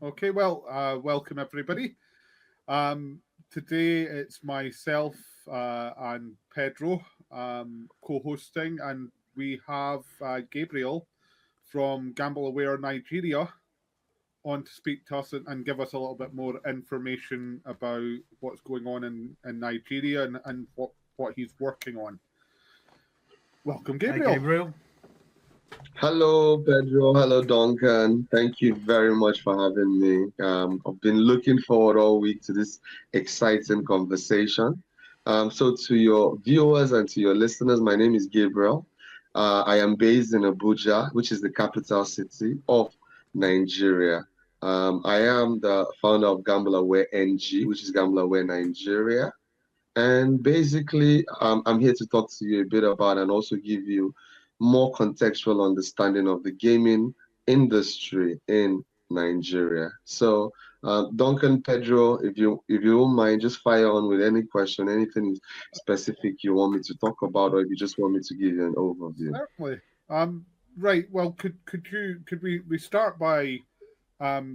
Okay, well, welcome everybody. Today it's myself and Pedro co-hosting, and we have Gabriel from Gamble Aware Nigeria on to speak to us and give us a little bit more information about what's going on in Nigeria and what he's working on. Welcome, Hi, Gabriel. Gabriel. Hello, Pedro. Hello, Duncan. Thank you very much for having me. I've been looking forward all week to this exciting conversation. So, to your viewers and to your listeners, my name is Gabriel. I am based in Abuja, which is the capital city of Nigeria. I am the founder of Gamble Aware NG, which is Gamble Aware Nigeria. And basically, I'm here to talk to you a bit about and also give you more contextual understanding of the gaming industry in Nigeria. So, Duncan, Pedro, if you don't mind, just fire on with any question, anything specific you want me to talk about, or if you just want me to give you an overview. Certainly. Right. Well, could we start by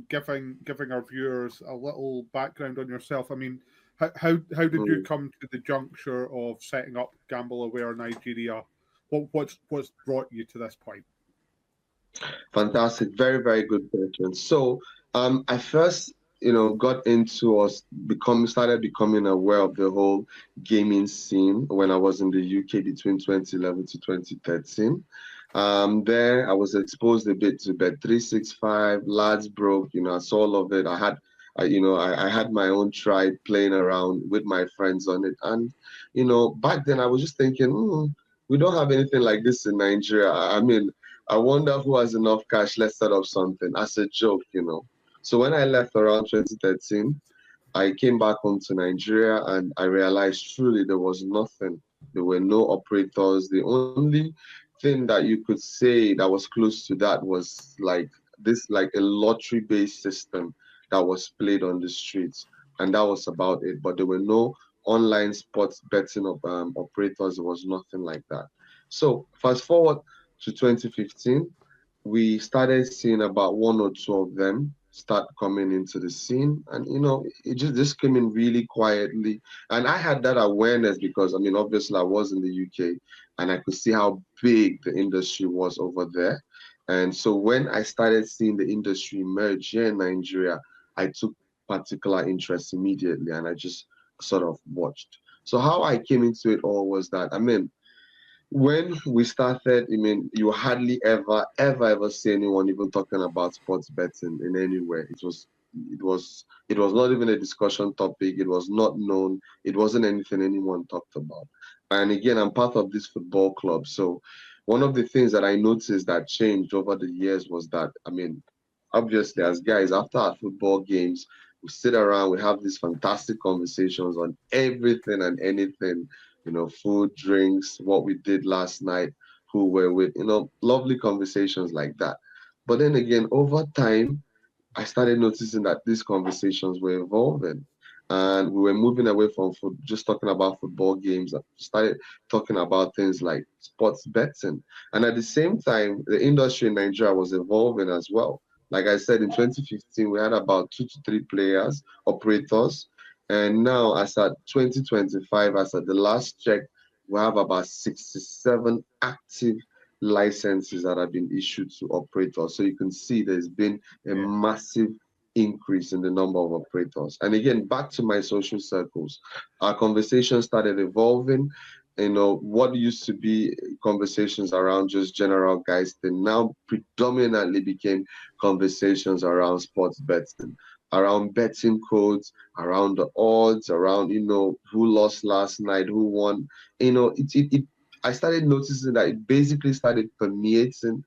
giving our viewers a little background on yourself? I mean, how did you Mm. come to the juncture of setting up Gamble Aware Nigeria? What's brought you to this point? Fantastic. Very, very good question. So, I first, got into or started becoming aware of the whole gaming scene when I was in the UK between 2011 to 2013. There, I was exposed a bit to Bet 365, Lads Broke, I saw all of it. I had my own tribe playing around with my friends on it. And, back then I was just thinking, we don't have anything like this in Nigeria. I mean, I wonder who has enough cash. Let's set up something as a joke. So when I left around 2013, I came back home to Nigeria and I realized truly there was nothing. There were no operators. The only thing that you could say that was close to that was like a lottery-based system that was played on the streets, and that was about it. But there were no online sports betting of operators. There was nothing like that. So fast forward to 2015, we started seeing about one or two of them start coming into the scene, and it just came in really quietly. And I had that awareness because, I mean, obviously I was in the UK and I could see how big the industry was over there. And so when I started seeing the industry emerge here in Nigeria, I took particular interest immediately and I just sort of watched. So how I came into it all was that, I mean, when we started, I mean, you hardly ever see anyone even talking about sports betting in anywhere. It was not even a discussion topic. It was not known. It wasn't anything anyone talked about. And again, I'm part of this football club. So one of the things that I noticed that changed over the years was that, I mean, obviously as guys, after our football games, we sit around, we have these fantastic conversations on everything and anything, food, drinks, what we did last night, who we're with, lovely conversations like that. But then again, over time, I started noticing that these conversations were evolving. And we were moving away from just talking about football games and started talking about things like sports betting. And at the same time, the industry in Nigeria was evolving as well. Like I said, in 2015, we had about 2 to 3 players, operators. And now, as at 2025, as at the last check, we have about 67 active licenses that have been issued to operators. So you can see there's been a Yeah. massive increase in the number of operators. And again, back to my social circles, our conversation started evolving. What used to be conversations around just general guys, they now predominantly became conversations around sports betting, around betting codes, around the odds, around, who lost last night, who won. I started noticing that it basically started permeating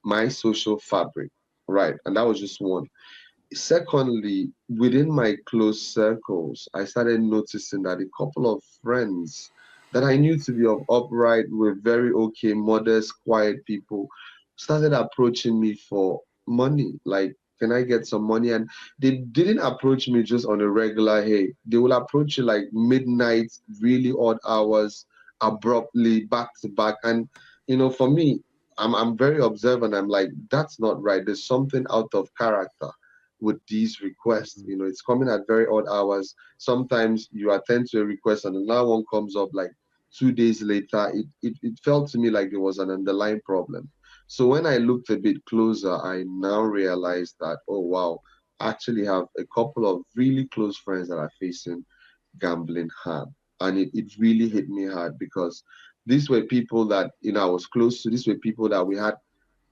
my social fabric, right? And that was just one. Secondly, within my close circles, I started noticing that a couple of friends that I knew to be of upright, were very okay, modest, quiet people, started approaching me for money. Like, can I get some money? And they didn't approach me just on a regular, hey, they will approach you like midnight, really odd hours, abruptly, back to back. And, for me, I'm very observant. I'm like, that's not right. There's something out of character. with these requests. It's coming at very odd hours. Sometimes you attend to a request and another one comes up like 2 days later. It felt to me like there was an underlying problem. So when I looked a bit closer, I now realized that, oh wow, I actually have a couple of really close friends that are facing gambling harm. And it really hit me hard because these were people that, I was close to. These were people that we had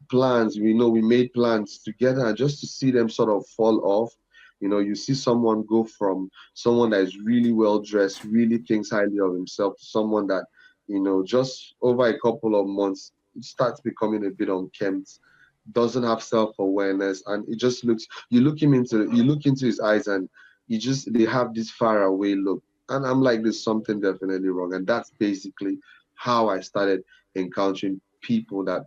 plans. We made plans together, and just to see them sort of fall off. You see someone go from someone that is really well dressed, really thinks highly of himself, to someone that, just over a couple of months, it starts becoming a bit unkempt, doesn't have self-awareness, and it just looks, you look into his eyes, and they have this far away look. And I'm like, there's something definitely wrong. And that's basically how I started encountering people that,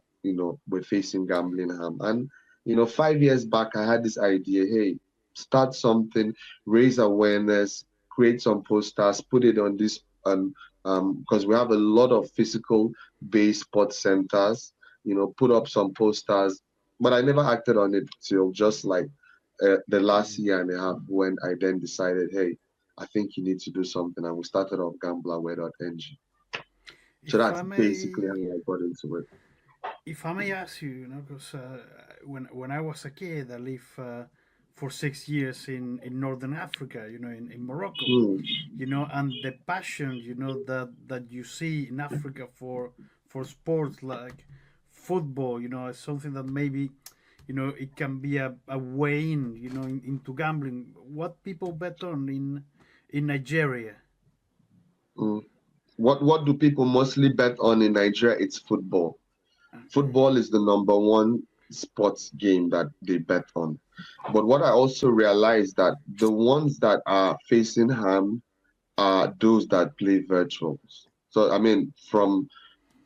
were facing gambling harm. And 5 years back, I had this idea, hey, start something, raise awareness, create some posters, put it on this, because we have a lot of physical based sports centers, put up some posters. But I never acted on it till just like the last year and a half, when I then decided, hey, I think you need to do something. And we started off gamblerware.ng. So If that's I basically may, how I got into it. if I may ask you, because when I was a kid, I lived for 6 years in northern Africa, in Morocco, Hmm. and the passion, that you see in Africa for sports like football, is something that maybe, it can be a way in, into gambling. What people bet on in Nigeria? Mm. What do people mostly bet on in Nigeria? It's football. Okay. Football is the number one sports game that they bet on. But what I also realized, that the ones that are facing harm are those that play virtuals. So I mean, from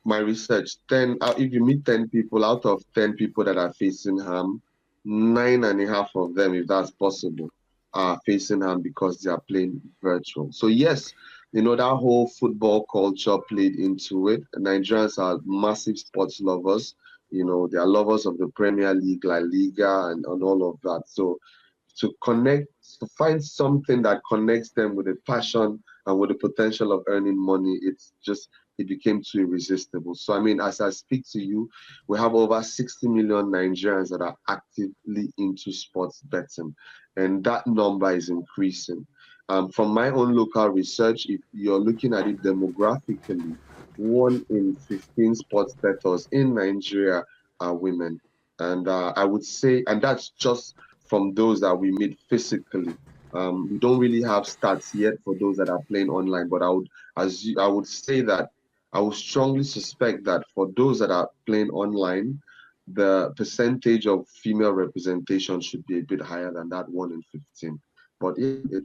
my research, if you meet 10 people, out of 10 people that are facing harm, nine and a half of them, if that's possible, are facing harm because they are playing virtual. So yes, that whole football culture played into it. Nigerians are massive sports lovers. They are lovers of the Premier League, La Liga, and all of that. So to connect, to find something that connects them with a passion and with the potential of earning money, it became too irresistible. So I mean, as I speak to you, we have over 60 million Nigerians that are actively into sports betting, and that number is increasing. From my own local research, if you're looking at it demographically, 1 in 15 sports bettors in Nigeria are women. And I would say, and that's just from those that we meet physically. We don't really have stats yet for those that are playing online, but I would say that I would strongly suspect that for those that are playing online, the percentage of female representation should be a bit higher than that 1 in 15. But yeah,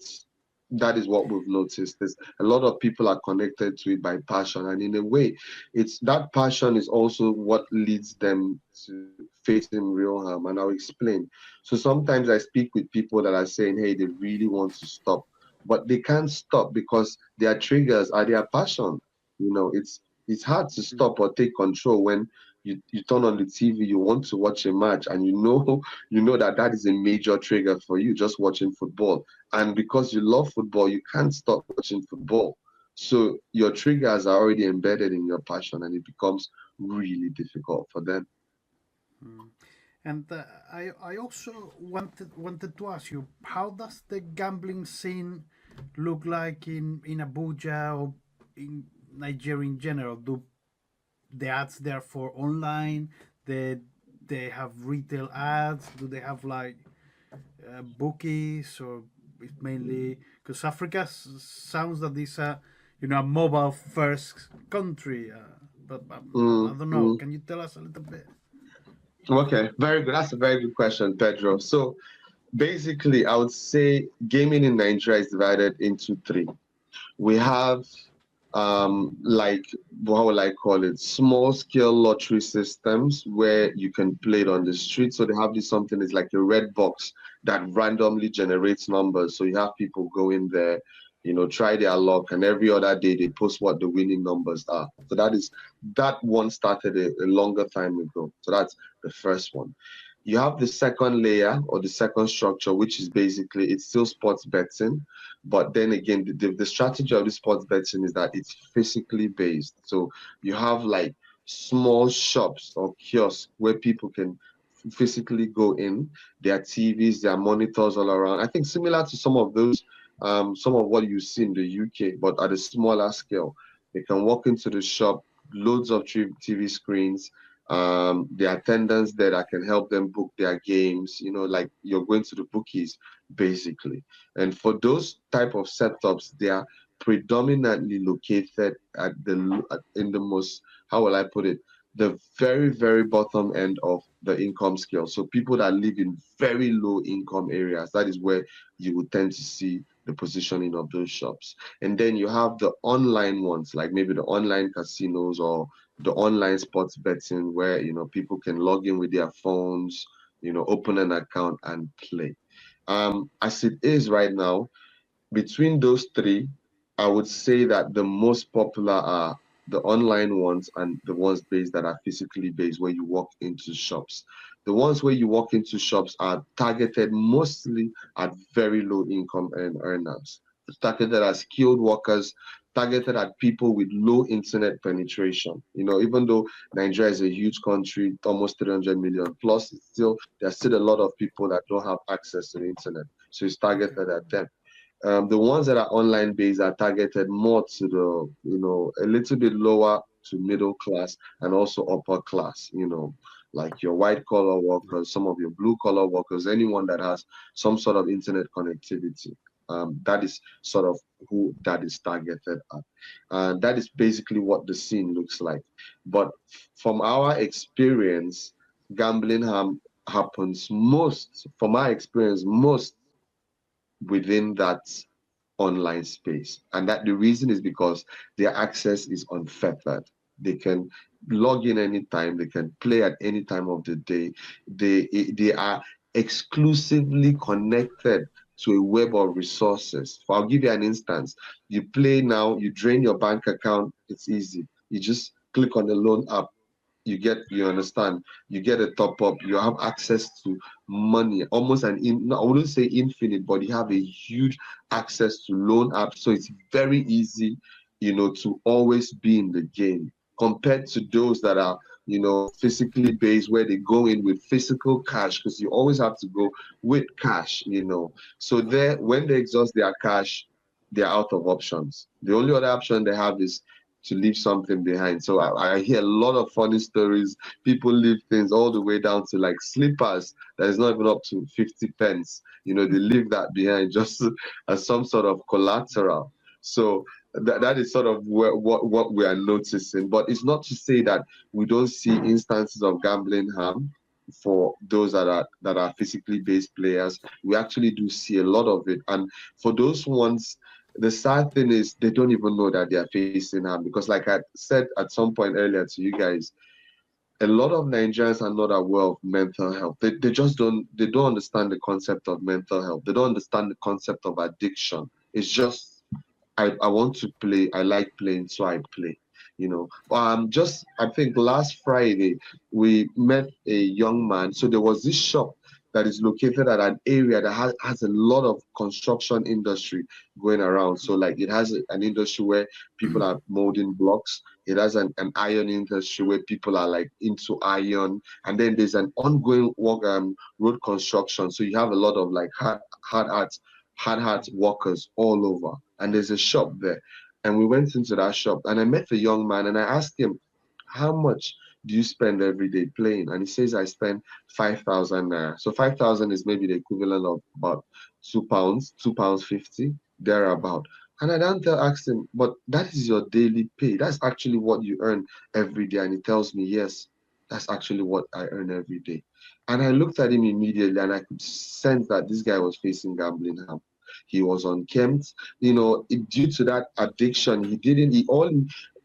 that is what we've noticed. There's a lot of people are connected to it by passion, and in a way, it's that passion is also what leads them to facing real harm. And I'll explain. So sometimes I speak with people that are saying, hey, they really want to stop, but they can't stop because their triggers are their passion. It's hard to stop or take control when you turn on the TV, you want to watch a match, and that is a major trigger for you, just watching football. And because you love football, you can't stop watching football. So your triggers are already embedded in your passion, and it becomes really difficult for them. Mm. And I also wanted to ask you, how does the gambling scene look like in Abuja or in Nigeria in general? Do the ads there for online? They have retail ads? Do they have like bookies, or it's mainly because Africa sounds that it's a mobile first country? But I Mm, don't know. mm. Can you tell us a little bit? Okay, very good. That's a very good question, Pedro. So basically, I would say gaming in Nigeria is divided into three. We have like, what would I call it, small scale lottery systems where you can play it on the street. So they have this something, it's like a red box that randomly generates numbers. So you have people go in there, try their luck, and every other day they post what the winning numbers are. So that one started a longer time ago. So that's the first one. You have the second layer or the second structure, which is basically it's still sports betting, but then again, the strategy of the sports betting is that it's physically based. So you have like small shops or kiosks where people can physically go in. There are TVs, there are monitors all around. I think similar to some of what you see in the UK, but at a smaller scale. They can walk into the shop, loads of TV screens, the attendants there that can help them book their games, like you're going to the bookies basically. And for those type of setups, they are predominantly located in the most, how will I put it, the very, very bottom end of the income scale. So people that live in very low income areas, that is where you would tend to see the positioning of those shops. And then you have the online ones, like maybe the online casinos or the online sports betting where people can log in with their phones, open an account and play. As it is right now, between those three, I would say that the most popular are the online ones and the ones based that are physically based where you walk into shops. The ones where you walk into shops are targeted mostly at very low income earners. It's targeted at skilled workers, targeted at people with low internet penetration. Even though Nigeria is a huge country, almost 300 million plus, there's still a lot of people that don't have access to the internet. So it's targeted at them. The ones that are online based are targeted more to a little bit lower to middle class and also upper class, like your white collar workers, some of your blue collar workers, anyone that has some sort of internet connectivity. That is sort of who that is targeted at. That is basically what the scene looks like. But from our experience, gambling happens most, from my experience, most within that online space. And that the reason is because their access is unfettered. They can log in anytime, they can play at any time of the day. They are exclusively connected to a web of resources. I'll give you an instance. You play now, you drain your bank account, it's easy. You just click on the loan app, you understand, you get a top up, you have access to money, almost I wouldn't say infinite, but you have a huge access to loan apps. So it's very easy, to always be in the game compared to those that are, physically based where they go in with physical cash because you always have to go with cash, So there, when they exhaust their cash, they're out of options. The only other option they have is to leave something behind. So I hear a lot of funny stories. People leave things all the way down to like slippers that is not even up to 50 pence. They leave that behind just as some sort of collateral. So that is sort of what we are noticing. But it's not to say that we don't see instances of gambling harm for those that are physically based players. We actually do see a lot of it. And for those ones, the sad thing is they don't even know that they are facing harm because, like I said at some point earlier to you guys, a lot of Nigerians are not aware of mental health. They just don't understand the concept of mental health. They don't understand the concept of addiction. It's just I want to play. I like playing, so I play. Just I think last Friday we met a young man. So there was this shop that is located at an area that has a lot of construction industry going around. So like it has an industry where people are molding blocks. It has an iron industry where people are like into iron. And then there's an ongoing work, road construction. So you have a lot of like hard hat workers all over. And there's a shop there. And we went into that shop and I met a young man and I asked him, how much do you spend every day playing? And he says, I spend 5,000 naira. So 5,000 is maybe the equivalent of about £2, £2.50, thereabout. And I asked him, but that is your daily pay. That's actually what you earn every day. And he tells me, yes, that's actually what I earn every day. And I looked at him immediately and I could sense that this guy was facing gambling harm. He was unkempt, due to that addiction.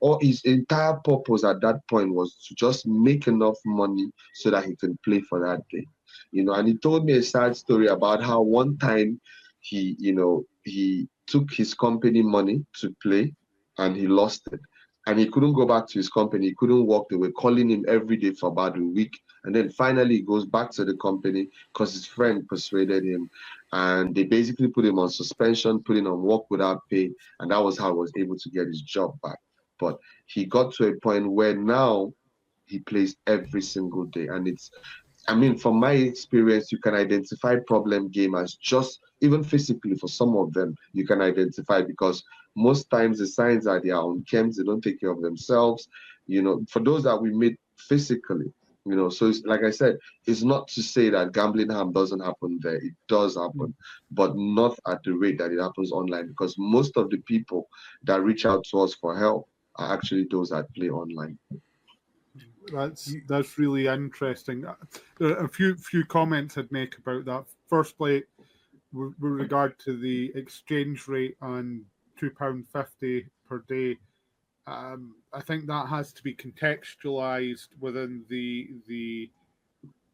All his entire purpose at that point was to just make enough money so that he can play for that day. And he told me a sad story about how one time he took his company money to play and he lost it. and he couldn't go back to his company. He couldn't work. They were calling him every day for about a week. And then finally he goes back to the company because his friend persuaded him. And they basically put him on suspension, put him on work without pay. And that was how he was able to get his job back. But he got to a point where now he plays every single day. And it's, I mean, from my experience, you can identify problem gamers just even physically. For some of them, you can identify because most times the signs are they are on chems, they don't take care of themselves. You know, for those that we meet physically, you know, so it's, like I said, it's not to say that gambling harm doesn't happen there. It does happen, but not at the rate that it happens online, because most of the people that reach out to us for help are actually those that play online. That's really interesting. There are a few comments I'd make about that. Firstly, with regard to the exchange rate and £2.50 per day, I think that has to be contextualized within the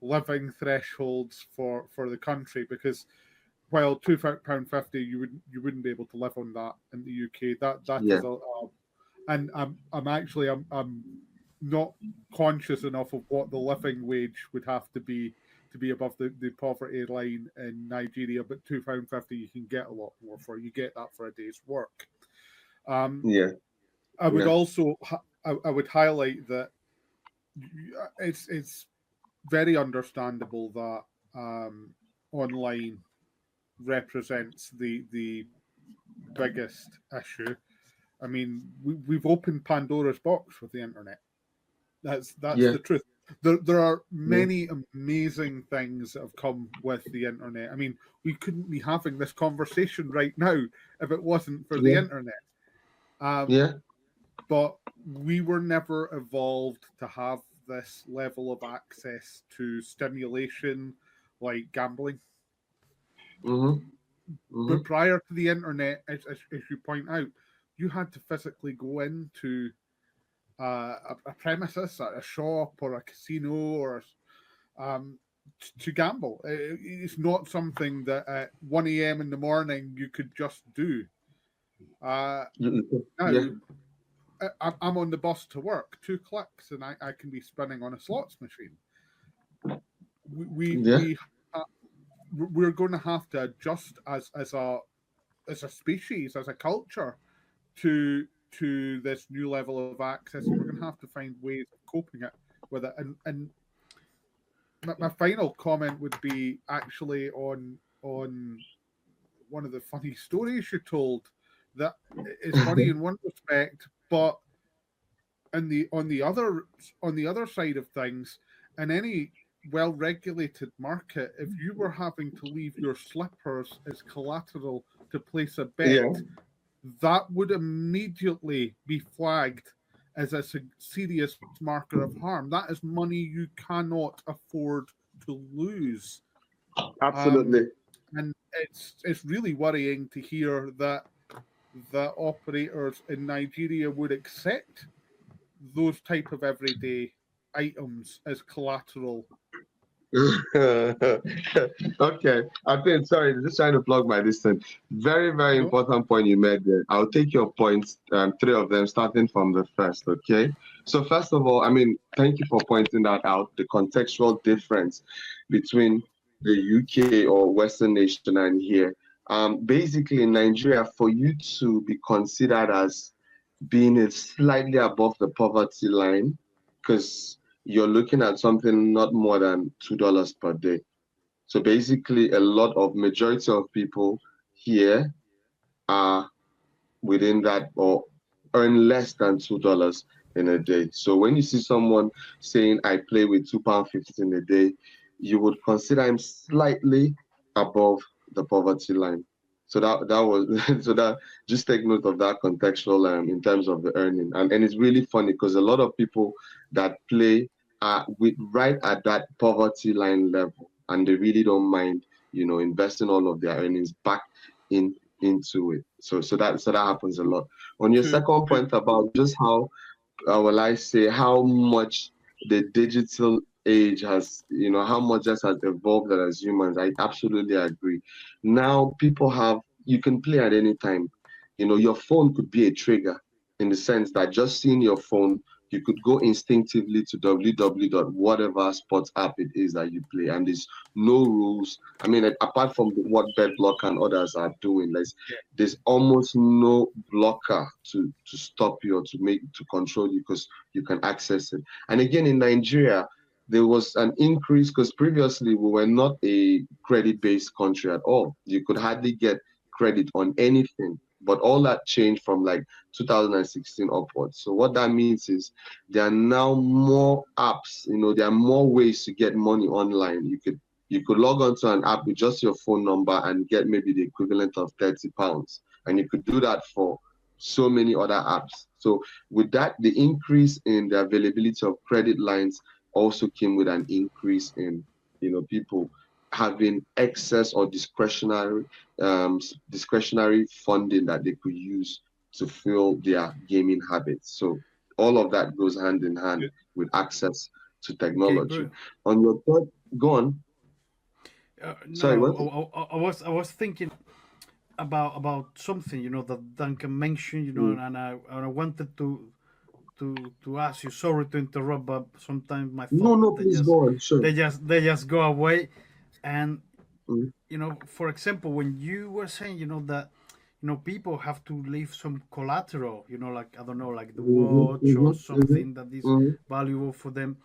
living thresholds for the country, because while £2.50 you wouldn't be able to live on that in the UK. That Yeah. is and I'm not conscious enough of what the living wage would have to be above the poverty line in Nigeria, but £2.50 you can get a lot more for. You get that for a day's work. Yeah. I would also I would highlight that it's very understandable that online represents the biggest issue. I mean, we've opened Pandora's box with the internet. That's Yeah. the truth. There are many amazing things that have come with the internet. I mean, we couldn't be having this conversation right now if it wasn't for the internet. But we were never evolved to have this level of access to stimulation like gambling. But prior to the internet, as you point out, you had to physically go into a premises, a shop or a casino or to gamble. It's not something that at 1 a.m. in the morning you could just do. Now, I'm on the bus to work, 2 clicks, and I can be spinning on a slots machine. We're going to have to adjust as a species, as a culture, to this new level of access, and we're going to have to find ways of coping with it. And my final comment would be actually on one of the funny stories you told. That is funny in one respect, but on the other side of things, in any well-regulated market, if you were having to leave your slippers as collateral to place a bet, that would immediately be flagged as a serious marker of harm. That is money you cannot afford to lose. Absolutely. And it's really worrying to hear that the operators in Nigeria would accept those type of everyday items as collateral. Okay, I think, sorry, just trying to plug my distance. Very, very important point you made there. I'll take your points, 3 of them, starting from the first. Okay, so first of all, I mean, thank you for pointing that out, the contextual difference between the UK or Western nation and here. Basically in Nigeria, for you to be considered as being slightly above the poverty line, because you're looking at something not more than $2 per day. So basically, a lot of majority of people here are within that or earn less than $2 in a day. So when you see someone saying, I play with £2.50 in a day, you would consider him slightly above the poverty line. So that was so that just take note of that contextual in terms of the earning. And it's really funny because a lot of people that play are right at that poverty line level, and they really don't mind, investing all of their earnings back into it. So that happens a lot. On your second point about just how how much the digital age has, how much just has evolved as humans, I absolutely agree. Now you can play at any time. Your phone could be a trigger. in the sense that just seeing your phone, you could go instinctively to www. whatever sports app it is that you play, and there's no rules. I mean, apart from what BetBlock and others are doing, there's almost no blocker to stop you or to control you, because you can access it. And again, in Nigeria, there was an increase because previously we were not a credit-based country at all. You could hardly get credit on anything, but all that changed from like 2016 upwards. So what that means is there are now more apps. There are more ways to get money online. You could log onto an app with just your phone number and get maybe the equivalent of £30, and you could do that for so many other apps. So with that, the increase in the availability of credit lines also came with an increase in people having excess or discretionary funding that they could use to fill their gaming habits. So all of that goes hand in hand with access to technology. Gabriel. On your third, go on. Sorry, what? I was thinking about something that Duncan mentioned, and I wanted to ask you. Sorry to interrupt, but sometimes my thoughts No, please go on. Sure. they just go away. And Mm. for example, when you were saying that people have to leave some collateral, like, I don't know, like the watch or something that is valuable for them.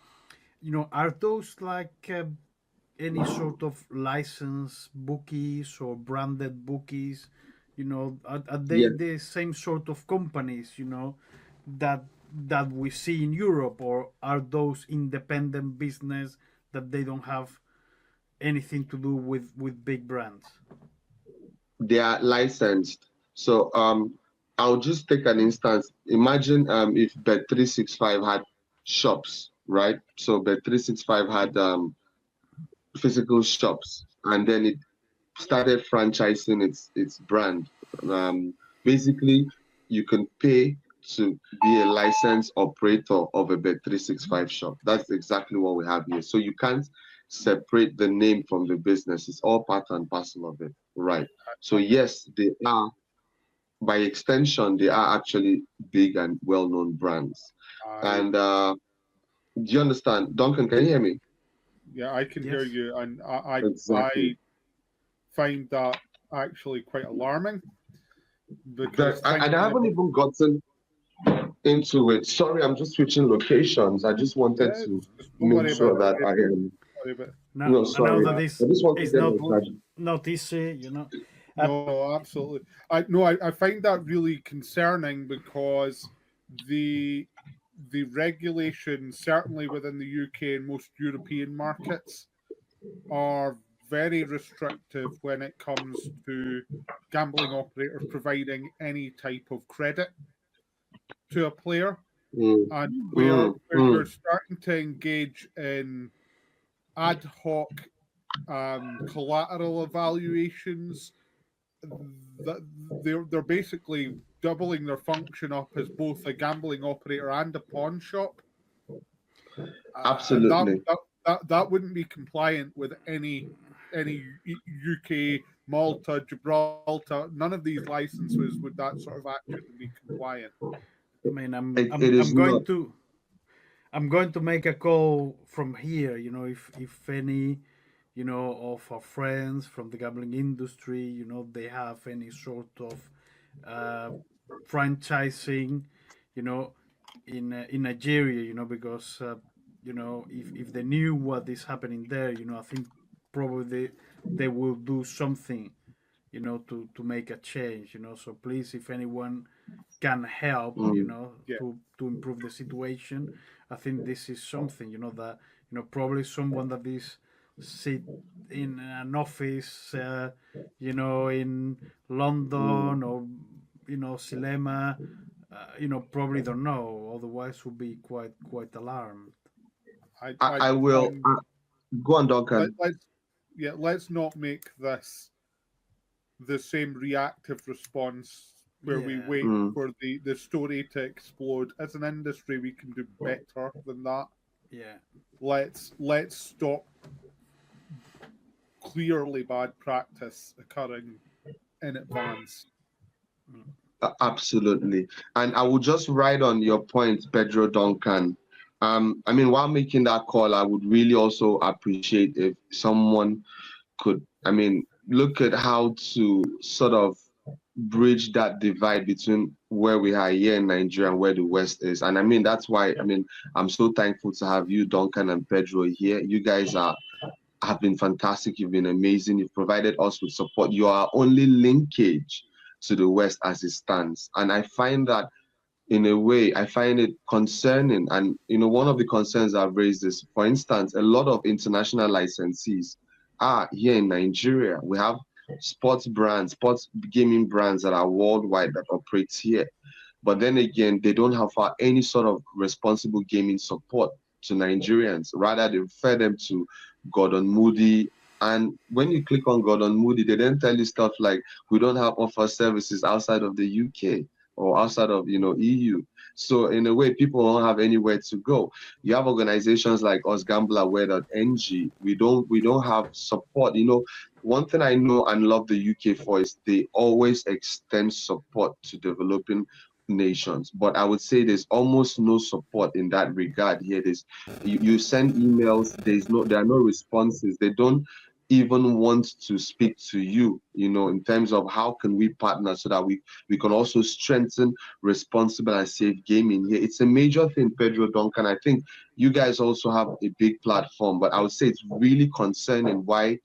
Are those like any sort of licensed bookies or branded bookies? Are they the same sort of companies that we see in Europe, or are those independent business that they don't have anything to do with big brands? They are licensed. So I'll just take an instance. Imagine if Bet365 had shops, right? So Bet365 had physical shops, and then it started franchising its brand. Basically, you can pay to be a licensed operator of a Bet365 shop. That's exactly what we have here. So you can't separate the name from the business. It's all part and parcel of it, right? So yes, they are, by extension, they are actually big and well-known brands. And do you understand? Duncan, can you hear me? Yeah, I can hear Yes. you, and I Exactly. find that actually quite alarming, because And I haven't even gotten into it. Sorry, I'm just switching locations. I just wanted yeah, to don't make worry about sure that it. I am. Worry about it. Now, No, I know sorry. that I just want to it's get my charge. not easy, No, absolutely. I find that really concerning, because the regulations, certainly within the UK and most European markets, are very restrictive when it comes to gambling operators providing any type of credit to a player. Mm, And where mm, mm. you're starting to engage in ad hoc collateral evaluations, that they're basically doubling their function up as both a gambling operator and a pawn shop, and Absolutely. that wouldn't be compliant with any UK, Malta, Gibraltar. None of these licenses would that sort of action be compliant. I mean, It is not. I'm going to make a call from here. If any, of our friends from the gambling industry, they have any sort of uh, franchising, in Nigeria, because if they knew what is happening there, I think probably they will do something, to make a change. So please, if anyone can help, Yeah, to improve the situation, I think this is something, that probably someone that is sit in an office, in London, or Silema, probably don't know. Otherwise, would be quite alarmed. I will. Go on, let, Duncan. let's let's not make this the same reactive response where we Yeah. wait Mm, for the story to explode. As an industry, we can do better than that. Yeah. Let's stop clearly bad practice occurring in advance. Absolutely. And I will just ride on your point, Pedro Duncan. I mean, while making that call, I would really also appreciate if someone could, I mean, look at how to sort of bridge that divide between where we are here in Nigeria and where the West is. And I mean, that's why, I mean, I'm so thankful to have you, Duncan and Pedro, here. You guys have been fantastic. You've been amazing. You've provided us with support. You are our only linkage to the West as it stands. And I find that in a way, I find it concerning. And, you know, one of the concerns I've raised is, for instance, a lot of international licensees are here in Nigeria. We have sports brands, sports gaming brands that are worldwide that operate here. But then again, they don't have any sort of responsible gaming support to Nigerians. Rather, they refer them to Gordon Moody. And when you click on Gordon Moody, they then tell you stuff like, we don't have offer services outside of the UK or outside of, you know, EU. So in a way, people don't have anywhere to go. You have organizations like usgambleaware.ng. We don't have support. You know, one thing I know and love the UK for is they always extend support to developing nations. But I would say there's almost no support in that regard here. You send emails, there are no responses. They don't even want to speak to you, you know, in terms of how can we partner so that we can also strengthen responsible and safe gaming here. It's a major thing, Pedro Duncan. I think you guys also have a big platform, but I would say it's really concerning why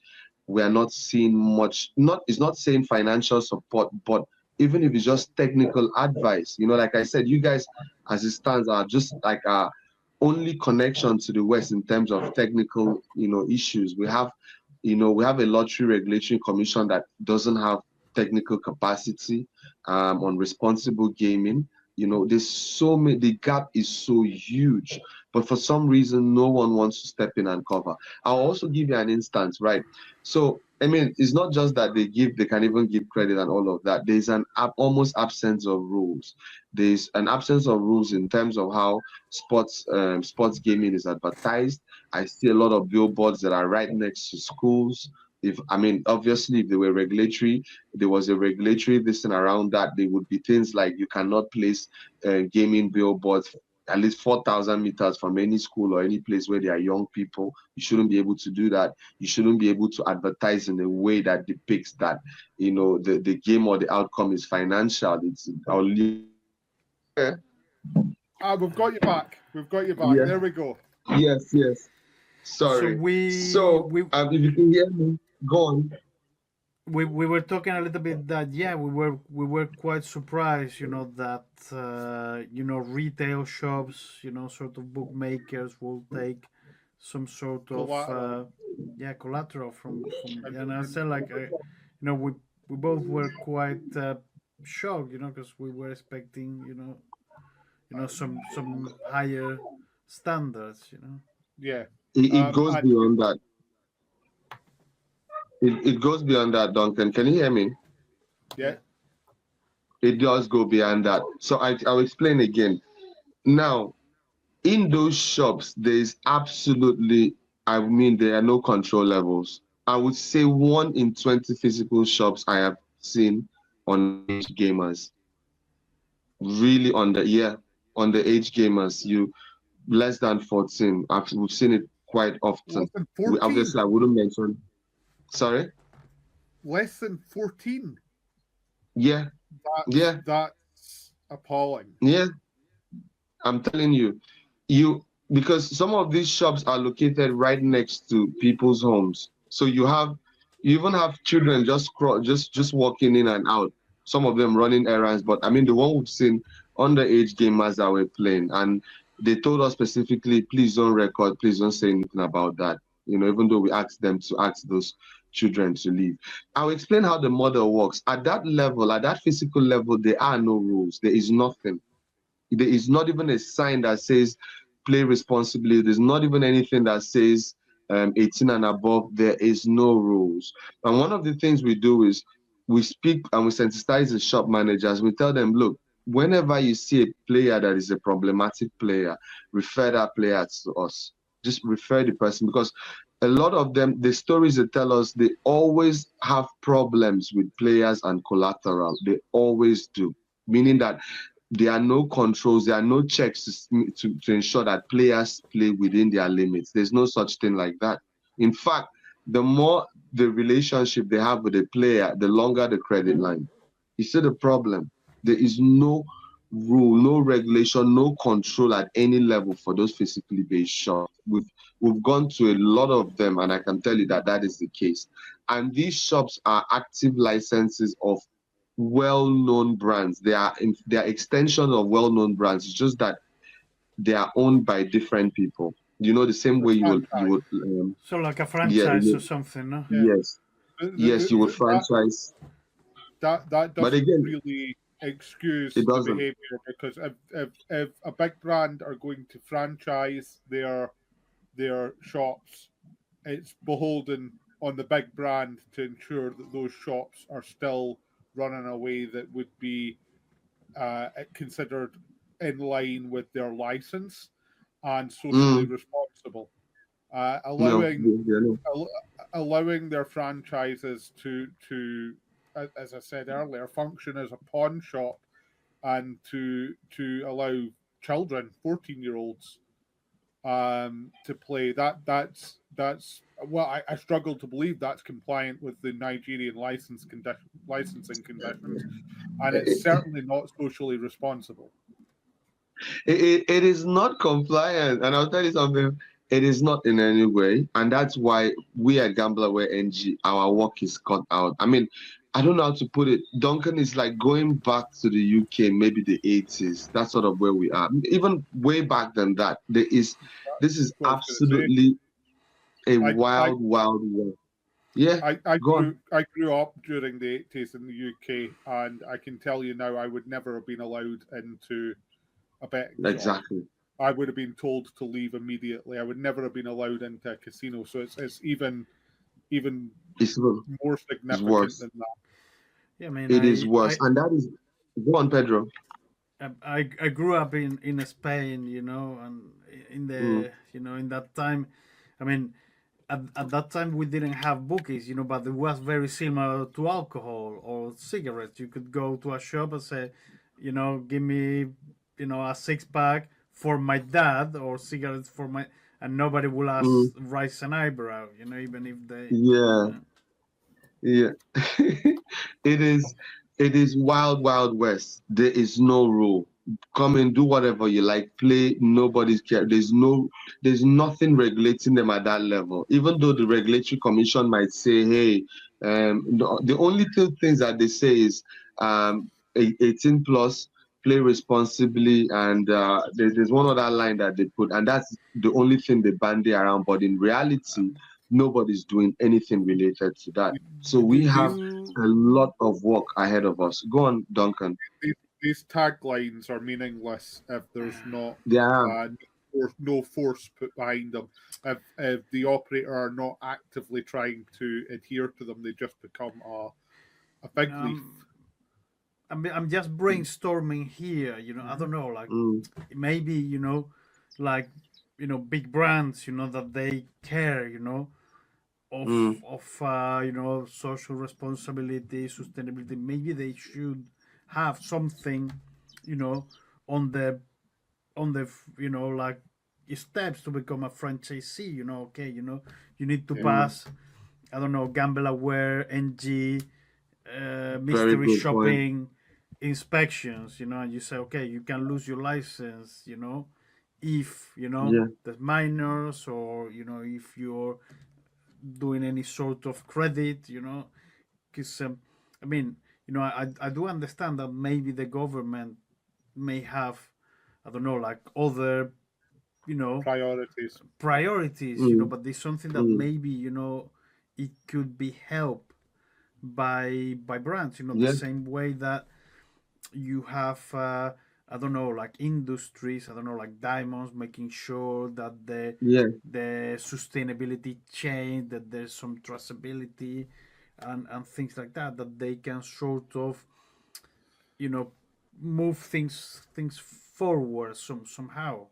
we are not seeing much. It's not saying financial support, but even if it's just technical advice, you know, like I said, you guys, as it stands, are just like our only connection to the West in terms of technical, you know, issues. We have a lottery regulatory commission that doesn't have technical capacity on responsible gaming. You know, there's so many, the gap is so huge, but for some reason, no one wants to step in and cover. I'll also give you an instance, right? So, I mean, it's not just that they can even give credit and all of that. There's an almost absence of rules. There's an absence of rules in terms of how sports gaming is advertised. I see a lot of billboards that are right next to schools. Obviously, if there was a regulatory this thing around that, there would be things like you cannot place gaming billboards at least 4,000 meters from any school or any place where there are young people. You shouldn't be able to do that. You shouldn't be able to advertise in a way that depicts that, you know, the game or the outcome is financial. We've got you back. Yeah. There we go. Yes. Sorry. If you can hear me, go on. We were talking a little bit that we were quite surprised, you know, that retail shops, you know, sort of bookmakers will take some sort of collateral from and I said like we both were quite shocked, you know, because we were expecting you know some higher standards, you know. Yeah. It goes beyond that. It goes beyond that, Duncan. Can you hear me? Yeah. It does go beyond that. So I'll explain again. Now, in those shops, there's absolutely, there are no control levels. I would say 1 in 20 physical shops I have seen on age gamers. Really on the age gamers, you less than 14. We've seen it quite often. Obviously, I wouldn't mention. Sorry? Less than 14? Yeah. That's appalling. Yeah. I'm telling you, because some of these shops are located right next to people's homes. So you even have children just walking in and out, some of them running errands. But I mean, the one we've seen underage gamers that were playing, and they told us specifically, please don't record, please don't say anything about that. You know, even though we asked them to ask those children to leave. I'll explain how the model works. At that level, at that physical level, there are no rules. There is nothing. There is not even a sign that says play responsibly. There's not even anything that says 18 and above. There is no rules. And one of the things we do is we speak and we sensitize the shop managers. We tell them, look, whenever you see a player that is a problematic player, refer that player to us. Just refer the person, because a lot of them, the stories they tell us, they always have problems with players and collateral. They always do. meaning that there are no controls, there are no checks to ensure that players play within their limits. There's no such thing like that. In fact, the more the relationship they have with the player, the longer the credit line. You see the problem? There is no rule, no regulation, no control at any level for those physically based shops. We've gone to a lot of them, and I can tell you that that is the case. And these shops are active licenses of well-known brands. They are extensions of well-known brands. It's just that they are owned by different people. You know, the same way you would so like a franchise or something, no? Yes, yes, you would franchise. That But doesn't again, really excuse it the doesn't. behavior, because if a big brand are going to franchise their shops, it's beholden on the big brand to ensure that those shops are still run in a way that would be considered in line with their license and socially responsible. Allowing their franchises to, as I said earlier, function as a pawn shop, and to allow children, 14-year-olds, to play. That's well, I struggle to believe that's compliant with the Nigerian licensing conditions, and it's certainly not socially responsible. It is not compliant, and I'll tell you something. It is not in any way, and that's why we at Gamblerware NG, our work is cut out. I mean, I don't know how to put it. Duncan is like going back to the UK, maybe the 80s. That's sort of where we are. Even way back than that. This is absolutely a wild world. Yeah, I grew up during the 80s in the UK, and I can tell you now, I would never have been allowed into a betting shop. Exactly. I would have been told to leave immediately. I would never have been allowed into a casino. So it's even more significant than that. Yeah, I mean, it is worse, and that is. Go on, Pedro. I grew up in Spain, you know, and in the in that time, I mean, at that time we didn't have bookies, you know, but it was very similar to alcohol or cigarettes. You could go to a shop and say, you know, give me, you know, a 6-pack for my dad, or cigarettes for my, and nobody will raise an eyebrow, you know, even if they. Yeah. It is wild west. There is no rule. Come and do whatever you like, play, nobody's care. There's nothing regulating them at that level. Even though the regulatory commission might say, hey, the only two things that they say is 18 plus, play responsibly, and there's one other line that they put, and that's the only thing they bandy around. But in reality, nobody's doing anything related to that. So we have a lot of work ahead of us. Go on, Duncan. These taglines are meaningless if there's not no force put behind them. If the operator are not actively trying to adhere to them, they just become a big leaf. I'm just brainstorming here, you know. I don't know, like maybe, you know, like, you know, big brands, you know, that they care, you know, of you know, social responsibility, sustainability. Maybe they should have something, you know, on the you know, like steps to become a franchisee. You know, okay, you know, you need to pass, I don't know, Gamblerware NG mystery shopping inspections, you know, and you say, okay, you can lose your license, you know, if, you know, there's minors, or, you know, if you're doing any sort of credit, you know, because I mean, you know, I do understand that maybe the government may have, I don't know, like other, you know, priorities, you know, but there's something that maybe, you know, it could be helped by brands, you know, the same way that you have I don't know, like industries, I don't know, like diamonds, making sure that the sustainability chain, that there's some traceability and things like that they can sort of, you know, move things forward somehow.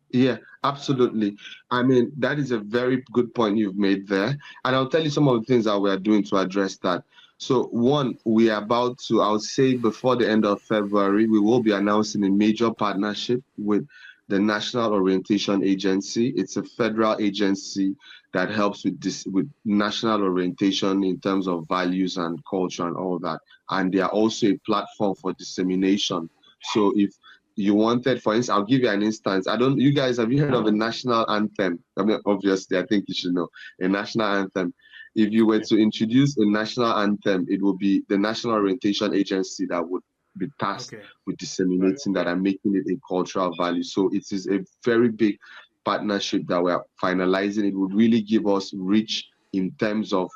Yeah, absolutely. I mean, that is a very good point you've made there. And I'll tell you some of the things that we are doing to address that. So one, we are about to, I would say before the end of February, we will be announcing a major partnership with the National Orientation Agency. It's a federal agency that helps with this with national orientation in terms of values and culture and all that. And they are also a platform for dissemination. So if you wanted, for instance, I'll give you an instance. I don't, you guys, have you heard of a national anthem? I mean, obviously, I think you should know a national anthem. If you were Yeah. to introduce a national anthem, it would be the National Orientation Agency that would be tasked Okay. with Right. disseminating that Okay. and making it a cultural value. So it is a very big partnership that we're finalizing. It would really give us reach in terms of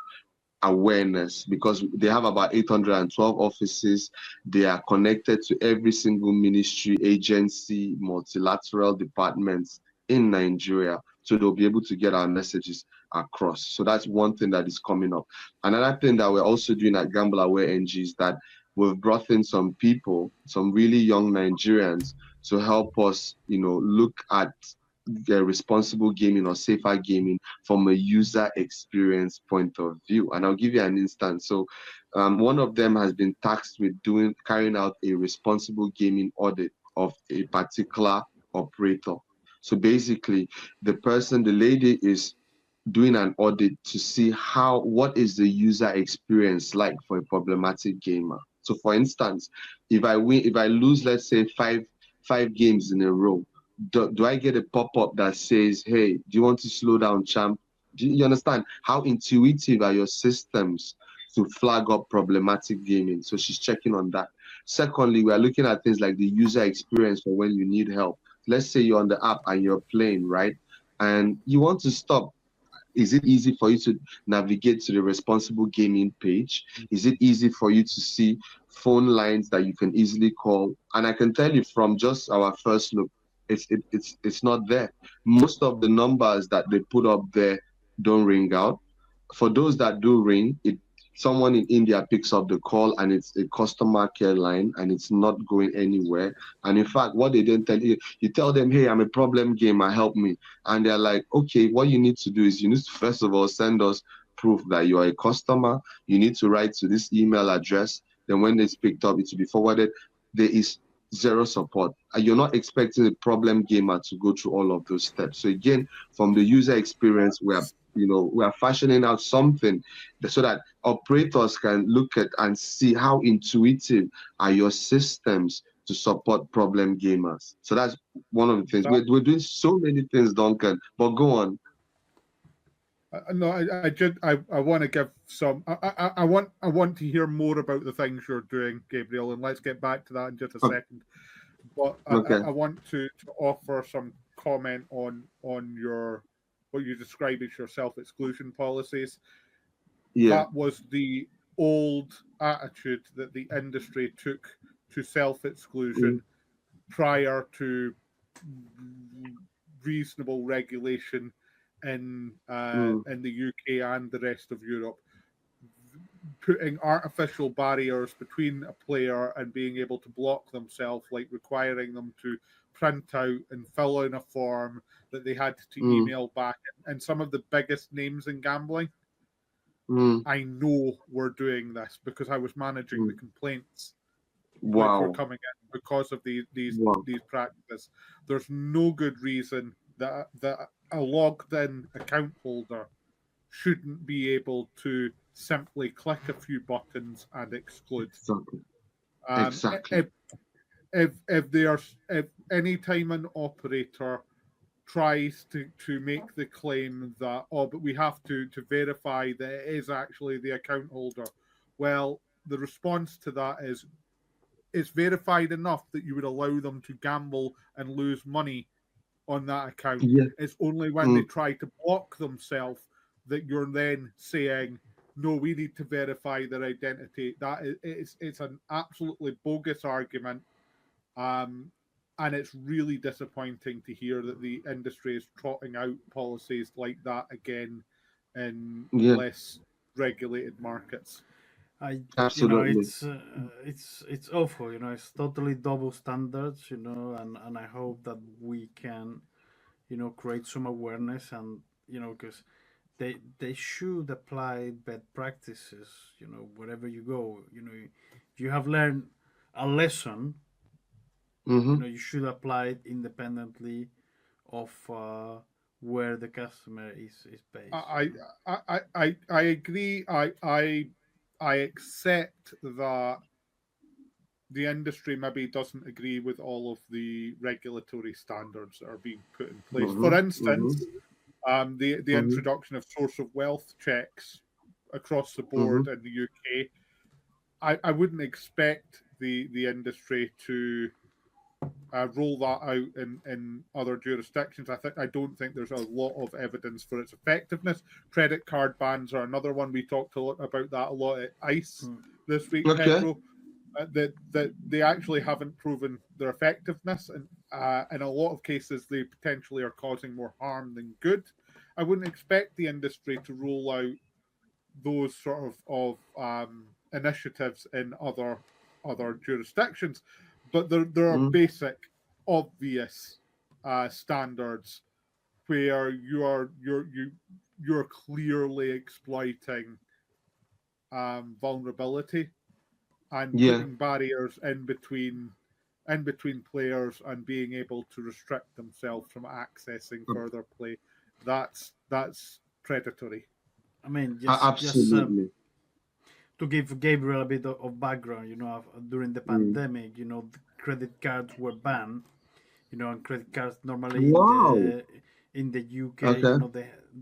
awareness because they have about 812 offices. They are connected to every single ministry, agency, multilateral departments in Nigeria. So they'll be able to get our messages across. So that's one thing that is coming up. Another thing that we're also doing at Gamble Aware NG is that we've brought in some people, some really young Nigerians to help us, look at responsible gaming or safer gaming from a user experience point of view. And I'll give you an instance. So, one of them has been tasked with carrying out a responsible gaming audit of a particular operator. So basically, the lady is doing an audit to see what is the user experience like for a problematic gamer. So for instance, if I lose, let's say five games in a row, do I get a pop-up that says, hey, do you want to slow down, champ? Do you understand how intuitive are your systems to flag up problematic gaming? So she's checking on that. Secondly, we are looking at things like the user experience for when you need help. Let's say you're on the app and you're playing, right? And you want to stop. Is it easy for you to navigate to the responsible gaming page? Is it easy for you to see phone lines that you can easily call? And I can tell you from just our first look, it's not there. Most of the numbers that they put up there don't ring out. For those that do ring, someone in India picks up the call and it's a customer care line and it's not going anywhere. And in fact, what they didn't tell you, you tell them, hey, I'm a problem gamer, help me. And they're like, okay, what you need to do is you need to first of all send us proof that you are a customer. You need to write to this email address. Then when it's picked up, it will be forwarded. There is zero support. And you're not expecting a problem gamer to go through all of those steps. So again, from the user experience, we are fashioning out something so that operators can look at and see how intuitive are your systems to support problem gamers. So that's one of the things. That, We're doing so many things, Duncan, but go on. no, I want to give some. I want to hear more about the things you're doing, Gabriel, and let's get back to that in just a second. But Okay. I want to offer some comment on your what you describe as your self-exclusion policies. Yeah. That was the old attitude that the industry took to Mm, self-exclusion prior to reasonable regulation mm, in the UK and the rest of Europe, putting artificial barriers between a player and being able to block themselves, like requiring them to print out and fill in a form that they had to mm, email back. And some of the biggest names in gambling, mm, I know were doing this because I was managing the mm. complaints which were Wow. coming in because of Wow. these practices. There's no good reason that a logged in account holder shouldn't be able to simply click a few buttons and exclude. Exactly. Um, Exactly. if if any time an operator tries to make the claim that but we have to verify that it is actually the account holder, well, the response to that is it's verified enough that you would allow them to gamble and lose money on that account. Yeah. It's only when they Mm, try to block themselves that you're then saying, no, we need to verify their identity. That is it's an absolutely bogus argument. Um, and it's really disappointing to hear that the industry is trotting out policies like that again in yeah. less regulated markets. I, Absolutely. it's awful. It's totally double standards. And I hope that we can, create some awareness and because they should apply bad practices. Wherever you go, if you have learned a lesson, you should apply it independently of where the customer is based. I agree. I accept that the industry maybe doesn't agree with all of the regulatory standards that are being put in place. For instance, the introduction of source of wealth checks across the board in the UK. I wouldn't expect the industry to roll that out in other jurisdictions. I don't think there's a lot of evidence for its effectiveness. Credit card bans are another one. We talked about that a lot at ICE this week, Pedro. That they actually haven't proven their effectiveness, and in a lot of cases they potentially are causing more harm than good. I wouldn't expect the industry to roll out those sort of initiatives in other jurisdictions, but there are basic, obvious standards where you're clearly exploiting vulnerability and putting barriers in between players and being able to restrict themselves from accessing further play. That's predatory. I mean, absolutely. To give Gabriel a bit of background, during the pandemic, the credit cards were banned, and credit cards normally in the UK,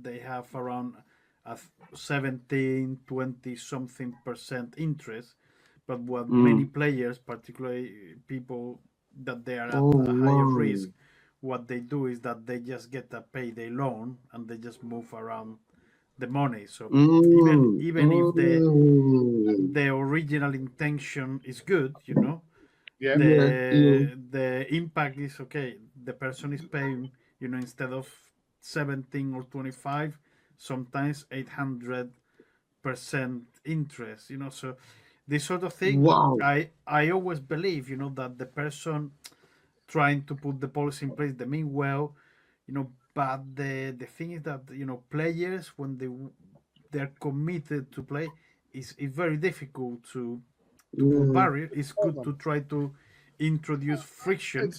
they have around a 17, 20 something % interest. But what many players, particularly people that they are at a higher risk, what they do is that they just get a payday loan and they just move around the money. So even if the original intention is good, the impact is okay. The person is paying, instead of 17 or 25, sometimes 800% interest. So this sort of thing. I always believe, that the person trying to put the policy in place, they mean well, but the thing is that players, when they're committed to play, it's very difficult to put barriers. It's good to try to introduce friction,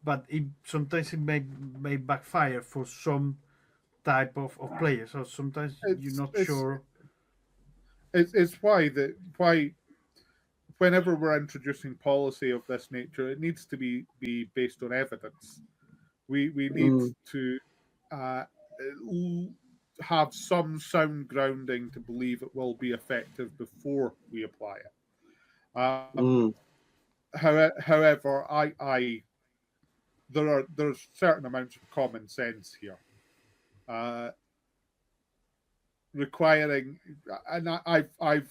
but sometimes it may backfire for some type of players. So sometimes you're not sure. It's why whenever we're introducing policy of this nature, it needs to be based on evidence. We need to have some sound grounding to believe it will be effective before we apply it. However, there's certain amounts of common sense here. Requiring, and I've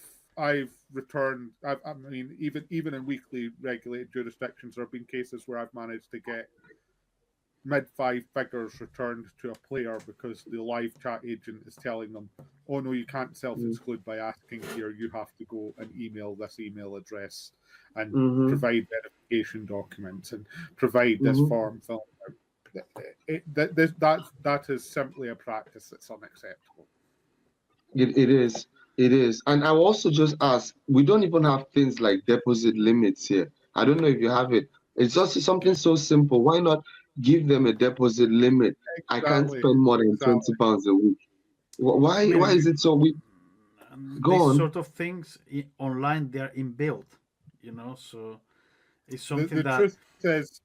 returned. I mean, even in weekly regulated jurisdictions, there have been cases where I've managed to get mid 5 figures returned to a player because the live chat agent is telling them, "Oh no, you can't self-exclude by asking here. You have to go and email this email address and provide verification documents and provide this form fill." That is simply a practice that's unacceptable. It is. And I'll also just ask, we don't even have things like deposit limits here. I don't know if you have it. It's just something so simple. Why not give them a deposit limit? Exactly. I can't spend more than £20 a week. Why is it so weak? These sort of things online, they're inbuilt, so it's something the truth is,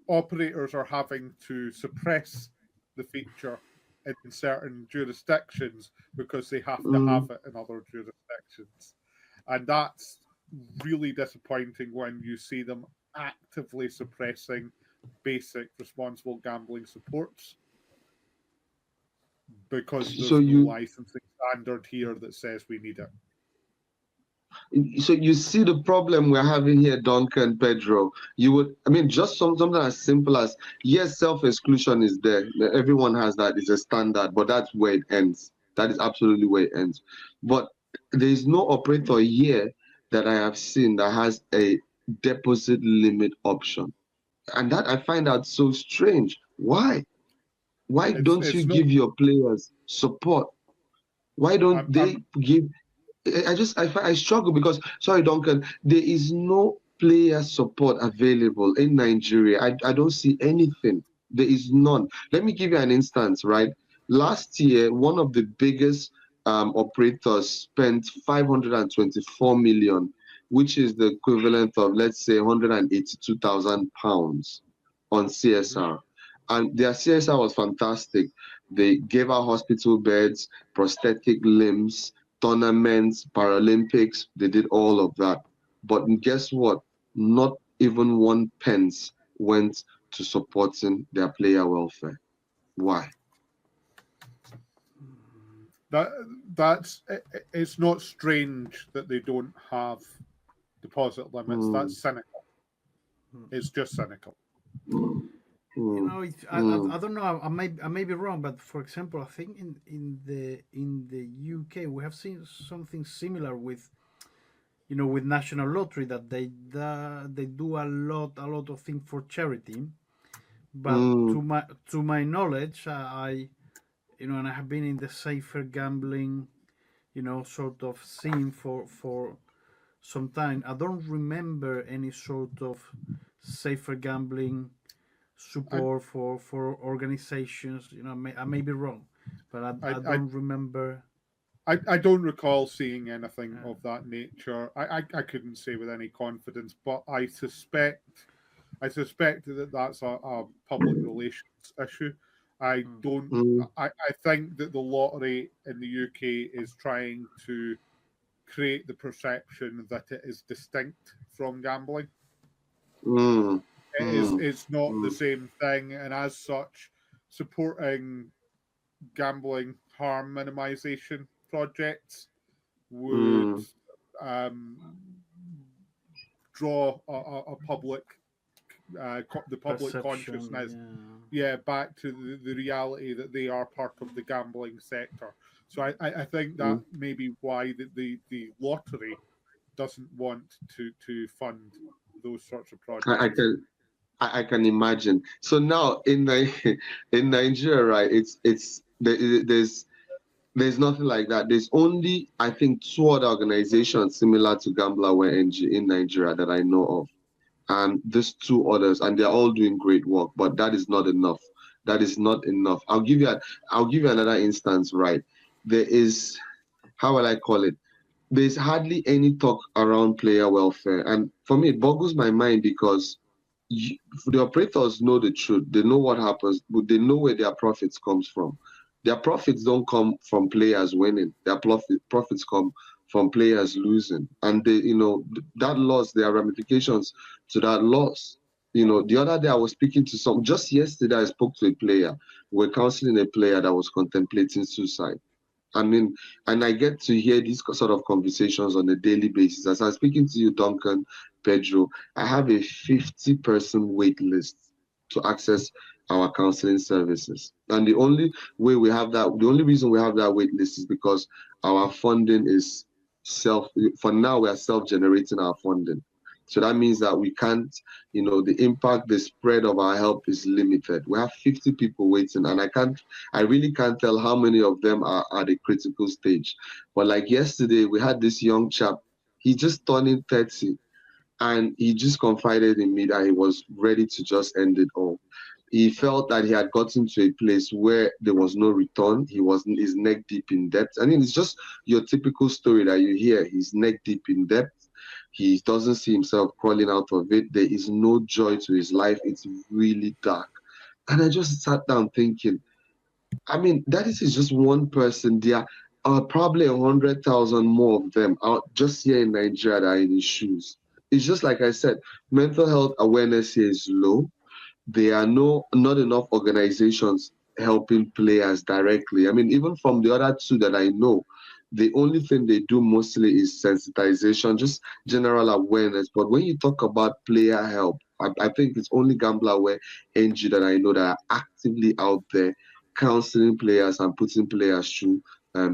operators are having to suppress the feature in certain jurisdictions because they have to have it in other jurisdictions, and that's really disappointing when you see them actively suppressing basic responsible gambling supports because there's no licensing standard here that says we need it. So you see the problem we're having here, Duncan and Pedro. Just something as simple as, yes, self-exclusion is there. Everyone has that. It's a standard, but that's where it ends. That is absolutely where it ends. But there is no operator here that I have seen that has a deposit limit option. And that I find out so strange. Why? Why don't you give your players support. Why don't they give? I struggle because, sorry, Duncan, there is no player support available in Nigeria. I don't see anything. There is none. Let me give you an instance, right? Last year, one of the biggest operators spent 524 million, which is the equivalent of, let's say, 182,000 pounds on CSR. And their CSR was fantastic. They gave out hospital beds, prosthetic limbs, tournaments, Paralympics. They did all of that. But guess what? Not even 1 pence went to supporting their player welfare. Why? It's not strange that they don't have deposit limits. That's cynical. It's just cynical. You know, I don't know. I may be wrong, but for example, I think in the UK we have seen something similar with, you know, with National Lottery, that they do a lot of things for charity. But to my knowledge, I you know, and I have been in the safer gambling, you know, sort of scene for some time. I don't remember any sort of safer gambling support for organizations. You know, I may be wrong, but I don't remember. I don't recall seeing anything of that nature. I couldn't say with any confidence, but I suspect that that's a public relations issue. I don't. I think that the lottery in the UK is trying to create the perception that it is distinct from gambling. It's not the same thing, and as such, supporting gambling harm minimization projects would draw a public the public consciousness back to the reality that they are part of the gambling sector. So I think that may be why the lottery doesn't want to fund those sorts of projects. I can imagine. So now in Nigeria, right? There's nothing like that. There's only, I think, 2 other organizations similar to Gamblaware NG in Nigeria that I know of. And these 2 others, and they're all doing great work, but that is not enough. That is not enough. I'll give you another instance, right? There is, how will I call it? There's hardly any talk around player welfare. And for me, it boggles my mind because the operators know the truth. They know what happens, but they know where their profits comes from. Their profits don't come from players winning. Their profits come from players losing. And they, you know, that loss, there are ramifications to that loss. You know, the other day I was speaking to just yesterday I spoke to a player. We're counseling a player that was contemplating suicide. I mean, and I get to hear these sort of conversations on a daily basis. As I'm speaking to you, Duncan, Pedro, I have a 50-person wait list to access our counseling services. And the only reason we have that wait list is because our funding is for now we are self-generating our funding. So that means that we can't, you know, the impact, the spread of our help is limited. We have 50 people waiting, and I really can't tell how many of them are at a critical stage. But like yesterday, we had this young chap, he just turned 30, and he just confided in me that he was ready to just end it all. He felt that he had gotten to a place where there was no return. He's neck deep in debt. I mean, it's just your typical story that you hear. He's neck deep in debt. He doesn't see himself crawling out of it. There is no joy to his life. It's really dark. And I just sat down thinking, I mean, that is just one person. There are probably 100,000 more of them out just here in Nigeria that are in his shoes. It's just like I said, mental health awareness here is low. There are not enough organizations helping players directly. I mean, even from the other 2 that I know, the only thing they do mostly is sensitization, just general awareness. But when you talk about player help, I think it's only Gamblaware NG that I know that are actively out there counseling players and putting players through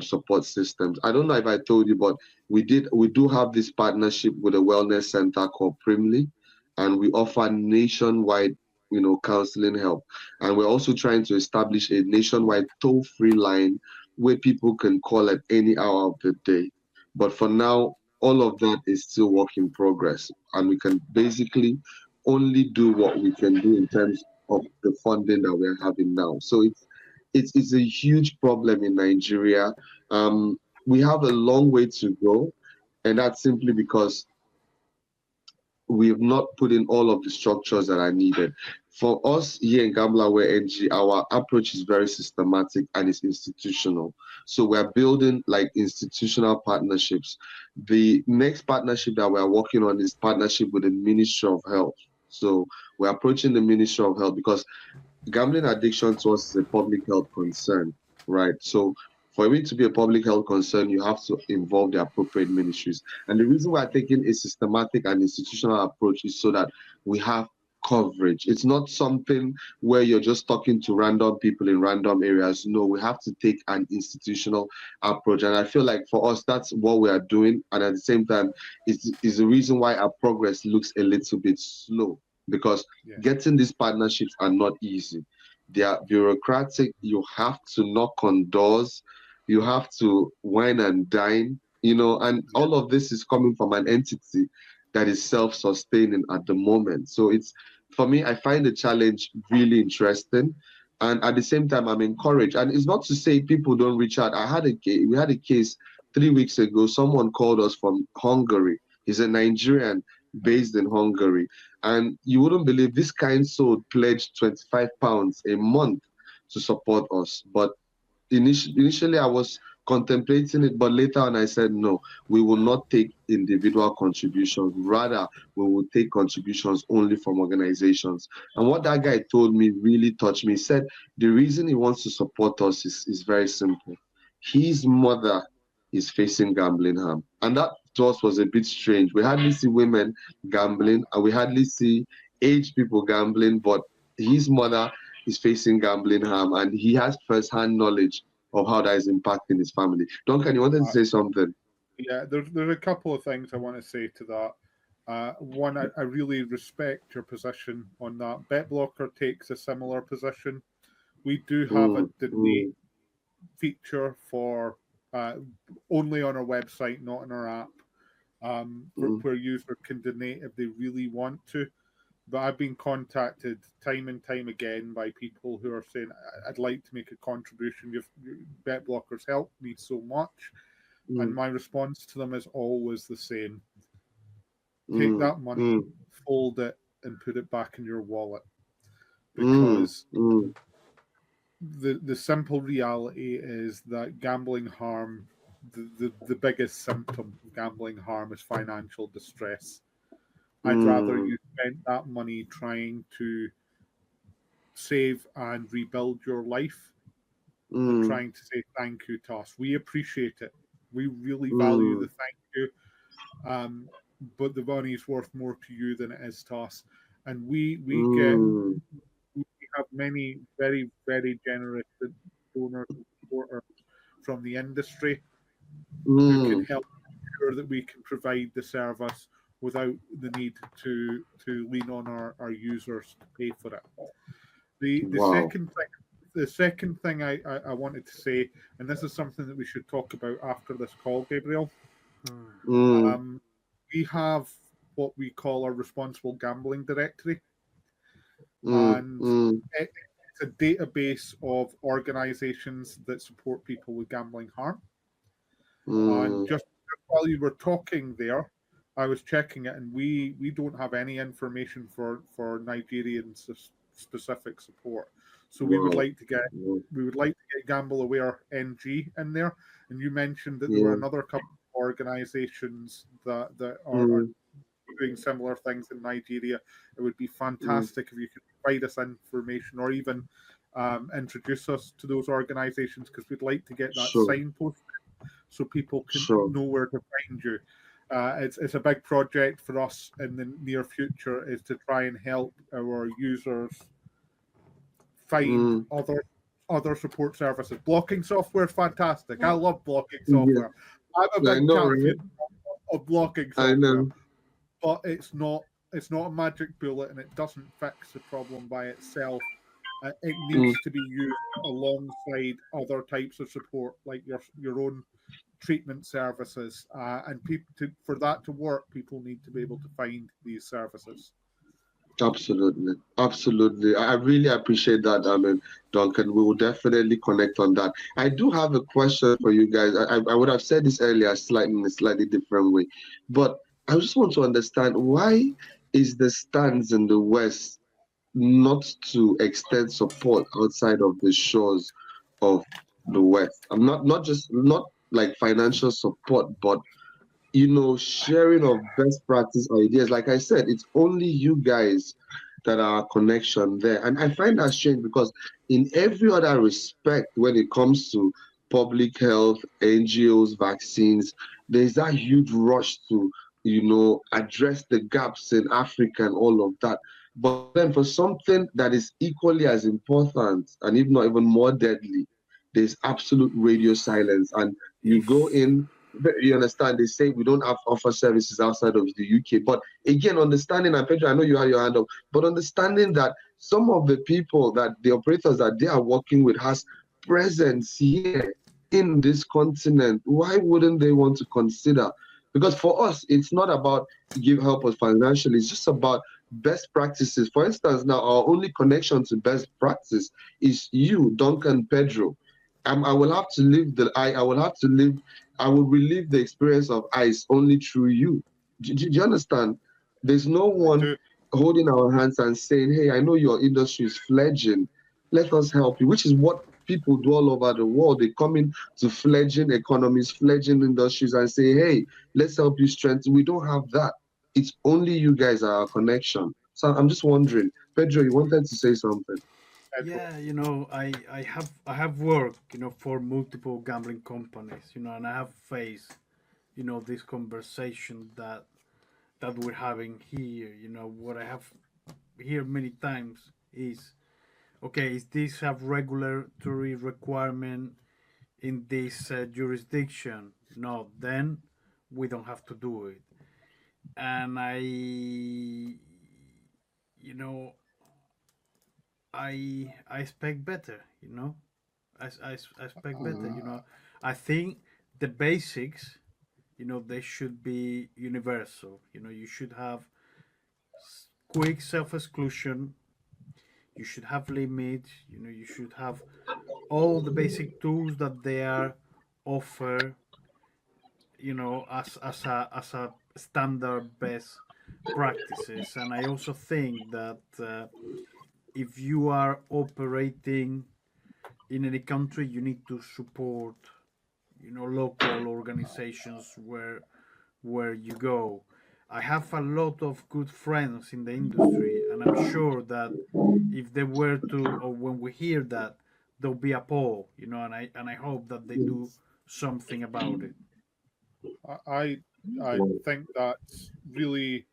support systems. I don't know if I told you, but we do have this partnership with a wellness center called Primly, and we offer nationwide, counseling help. And we're also trying to establish a nationwide toll-free line where people can call at any hour of the day. But for now, all of that is still work in progress, and we can basically only do what we can do in terms of the funding that we're having now. So it's a huge problem in Nigeria. We have a long way to go, and that's simply because we have not put in all of the structures that are needed. For us here in Gamblaware NG, our approach is very systematic and it's institutional. So we're building like institutional partnerships. The next partnership that we're working on is partnership with the Ministry of Health. So we're approaching the Ministry of Health because gambling addiction to us is a public health concern, right? So for it to be a public health concern, you have to involve the appropriate ministries. And the reason why I'm taking a systematic and institutional approach is so that we have coverage. It's not something where you're just talking to random people in random areas. No, we have to take an institutional approach. And I feel like for us, that's what we are doing. And at the same time, is the reason why our progress looks a little bit slow, because getting these partnerships are not easy. They are bureaucratic. You have to knock on doors. You have to wine and dine, and all of this is coming from an entity that is self-sustaining at the moment. So it's, for me, I find the challenge really interesting. And at the same time, I'm encouraged. And it's not to say people don't reach out. We had a case 3 weeks ago. Someone called us from Hungary. He's a Nigerian based in Hungary. And you wouldn't believe this kind soul pledged £25 a month to support us. But initially I was contemplating it, but later on I said, no, we will not take individual contributions. Rather, we will take contributions only from organizations. And what that guy told me really touched me. He said the reason he wants to support us is very simple. His mother is facing gambling harm. And that to us was a bit strange. We hardly see women gambling, and we hardly see aged people gambling, but his mother is facing gambling harm, and he has first-hand knowledge of how that is impacting his family. Duncan, you wanted to say something? Yeah, there's a couple of things I want to say to that. One, I really respect your position on that. BetBlocker takes a similar position. We do have a donate feature for only on our website, not in our app, where users can donate if they really want to. But I've been contacted time and time again by people who are saying, I'd like to make a contribution. BetBlocker's helped me so much. And my response to them is always the same. Take that money, fold it, and put it back in your wallet. Because the simple reality is that gambling harm, the biggest symptom of gambling harm is financial distress. I'd rather you spend that money trying to save and rebuild your life than trying to say thank you to us. We appreciate it. We really value the thank you. But the money is worth more to you than it is to us. And we have many very, very generous donors and supporters from the industry who can help ensure that we can provide the service without the need to lean on our users to pay for it. The second thing I wanted to say, and this is something that we should talk about after this call, Gabriel. We have what we call our responsible gambling directory, and it's a database of organizations that support people with gambling harm. And just while you were talking there, I was checking it, and we don't have any information for Nigerian specific support. So we would like to get Gamble Aware NG in there. And you mentioned that there were another couple of organizations that are doing similar things in Nigeria. It would be fantastic if you could provide us information or even introduce us to those organizations, because we'd like to get that signpost so people can know where to find you. It's a big project for us in the near future, is to try and help our users find other support services. Blocking software is fantastic. I love blocking software. I'm a big champion of blocking software, but it's not a magic bullet, and it doesn't fix the problem by itself. It Mm. needs to be used alongside other types of support, like your own treatment services, and for that to work, people need to be able to find these services. Absolutely, absolutely. I really appreciate that. I mean, Duncan, we will definitely connect on that. I do have a question for you guys. I would have said this earlier, slightly in a slightly different way, but I just want to understand why is the stance in the West not to extend support outside of the shores of the West? I'm not just not like financial support, but sharing of best practice ideas. Like I said, it's only you guys that are a connection there. And I find that strange because in every other respect, when it comes to public health, NGOs, vaccines, there's that huge rush to, address the gaps in Africa and all of that. But then for something that is equally as important and if not even more deadly, there's absolute radio silence. And you go If in, you understand, they say we don't have offer services outside of the UK. But again, understanding, and Pedro, I know you have your hand up, but understanding that some of the people that the operators that they are working with has presence here in this continent, why wouldn't they want to consider? Because for us, it's not about give help us financially, it's just about best practices. For instance, now our only connection to best practice is you, Duncan, Pedro. I will have to live I will have to live, I will relive the experience of ice only through you. Do you understand? There's no I one do. holding our hands and saying, hey, I know your industry is fledgling. Let us help you, which is what people do all over the world. They come in to fledgling economies, fledgling industries, and say, hey, let's help you strengthen. We don't have that. It's only you guys are our connection. So I'm just wondering, Pedro, you wanted to say something? Pedro. Yeah, I have worked, for multiple gambling companies, and I have faced, this conversation that we're having here. What I have here many times is, okay, is this have regulatory requirement in this jurisdiction? No, then we don't have to do it. And you know, I expect better. I expect better. I think the basics, they should be universal. You should have quick self exclusion. You should have limits. You should have all the basic tools that they are offer. As a standard best practices. And I also think that if you are operating in any country, you need to support local organizations where you go. I have a lot of good friends in the industry, and I'm sure that if they were to, or when we hear that, there'll be a poll, and I hope that they do something about it. I I think that's really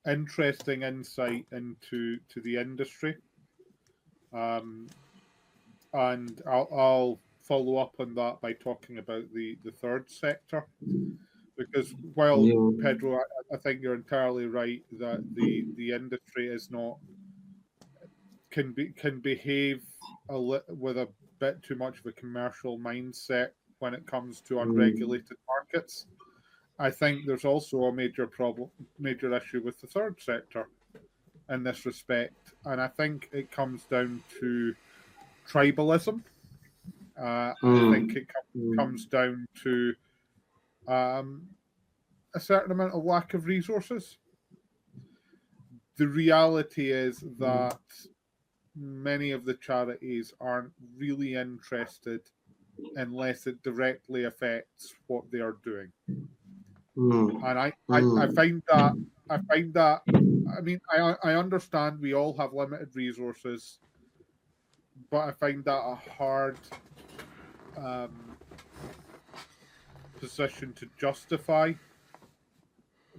interesting insight to the industry. Um, and I'll follow up on that by talking about the third sector, because while Yeah. Pedro, I think you're entirely right that the industry is not can behave with a bit too much of a commercial mindset when it comes to Mm. unregulated markets. I think there's also a major issue with the third sector in this respect, and I think it comes down to tribalism. I think Mm. it Mm. comes down to um, a certain amount of lack of resources. The reality is Mm. that many of the charities aren't really interested unless it directly affects what they are doing. Mm. And I Mm. find that I mean I understand we all have limited resources, but I find that a hard um, position to justify.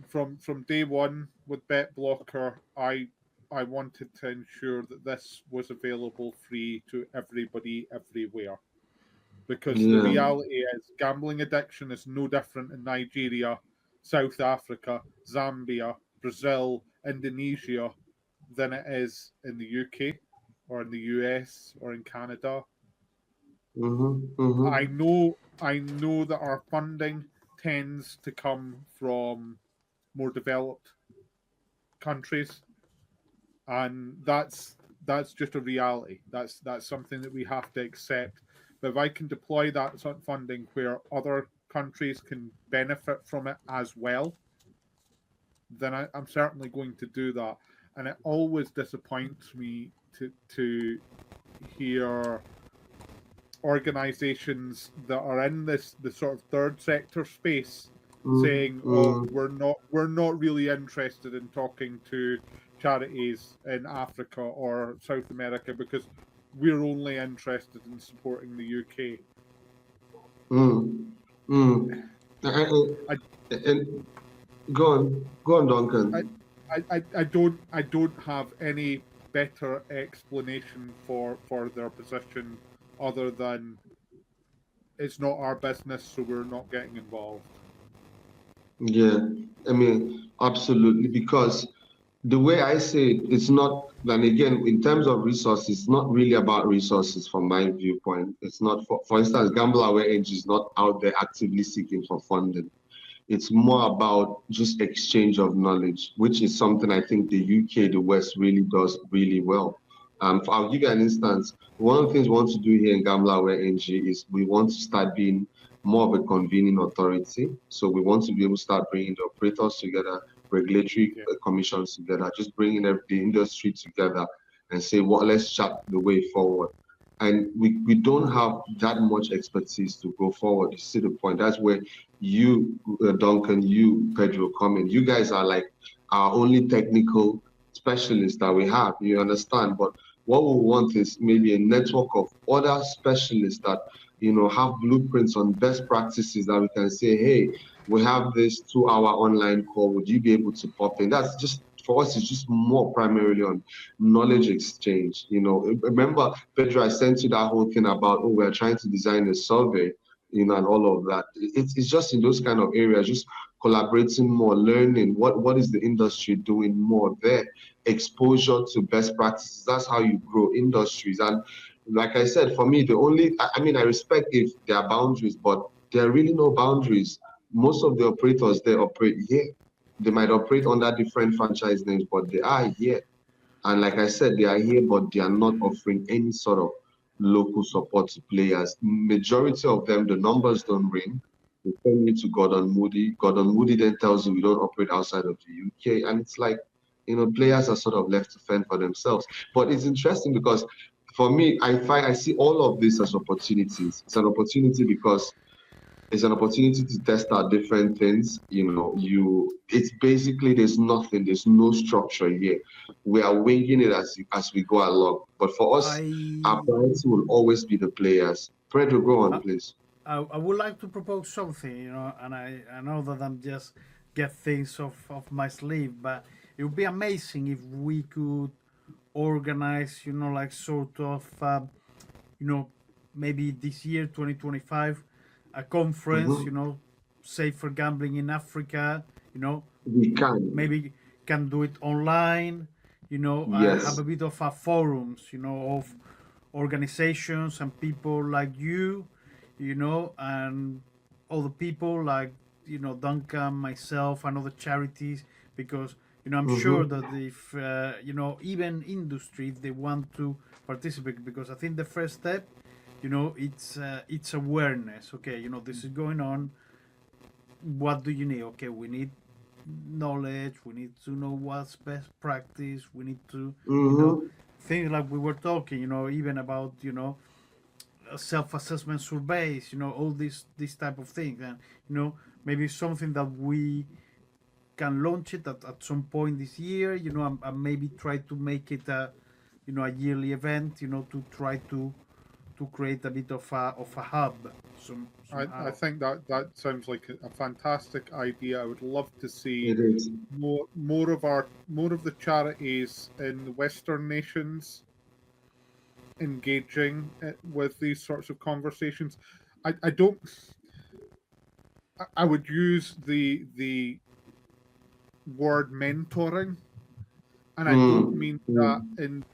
From day one with Bet Blocker, I wanted to ensure that this was available free to everybody everywhere, because the Yeah. reality is gambling addiction is no different in Nigeria, South Africa, Zambia, Brazil, Indonesia than it is in the UK. or in the US or in Canada. Mm-hmm. I know that our funding tends to come from more developed countries, and that's just a reality. That's something that we have to accept. But if I can deploy that sort of funding where other countries can benefit from it as well, then I'm certainly going to do that. And it always disappoints me to hear organizations that are in the sort of third sector space saying, "Oh, Mm-hmm. we're not really interested in talking to charities in Africa or South America because we're only interested in supporting the UK." Mm. Mm. I And go on, I, Duncan. I don't have any better explanation for their position other than it's not our business, so we're not getting involved. Yeah, I mean, absolutely, because the way I say it, it's not, and again, in terms of resources, it's not really about resources from my viewpoint. It's not, for instance, Gamble Aware NG is not out there actively seeking for funding. It's more about just exchange of knowledge, which is something I think the UK, the West really does really well. I'll give you an instance. One of the things we want to do here in Gamble Aware NG is we want to start being more of a convening authority. So we want to be able to start bringing the operators together, regulatory Yeah. commissions together, just bringing the industry together and say, what, let's chart the way forward. And we don't have that much expertise to go forward. You see the point? That's where you, Duncan, you, Pedro, come in. You guys are like our only technical specialists that we have. You understand? But what we want is maybe a network of other specialists that have blueprints on best practices that we can say, hey, we have this 2-hour online call. Would you be able to pop in? That's just for us. It's just more primarily on knowledge exchange. Remember, Pedro, I sent you that whole thing about we're trying to design a survey, and all of that. It's just in those kind of areas, just collaborating more, learning what is the industry doing more there, exposure to best practices. That's how you grow industries. And like I said, for me, I mean, I respect if there are boundaries, but there are really no boundaries. Most of the operators, they operate here. They might operate under different franchise names, but they are here. And like I said, they are here, but they are not offering any sort of local support to players. Majority of them, the numbers don't ring. They send you to Gordon Moody. Gordon Moody then tells you we don't operate outside of the UK. And it's like, players are sort of left to fend for themselves. But it's interesting because for me, I see all of this as opportunities. It's an opportunity because it's an opportunity to test out different things. It's basically there's no structure here. We are winging it as we go along. But for us, our I, priority will always be the players. Pedro, go on, I please. I would like to propose something, and I know that I'm just get things off my sleeve, but it would be amazing if we could organize, like sort of, you know, maybe this year, 2025, a conference, Mhm. safer gambling in Africa, you know, We can. maybe can do it online, have Yes. a bit of a forums, of organizations and people like and other people like, Duncan, myself, and other charities, because, I'm sure Hmm. that if, even industry, if they want to participate, because I think the first step, it's awareness. Okay, this is going on. What do you need? Okay, we need knowledge. We need to know what's best practice. We need to, you know, Hmm. things like we were talking, even about, self-assessment surveys, all these type of things, and maybe something that we can launch it at some point this year, and maybe try to make it a yearly event, to try to create a bit of a hub I somehow. think that sounds like a fantastic idea. I would love to see It is. more of the charities in the Western nations engaging with these sorts of conversations. I don't. I would use the word mentoring And I don't mean that in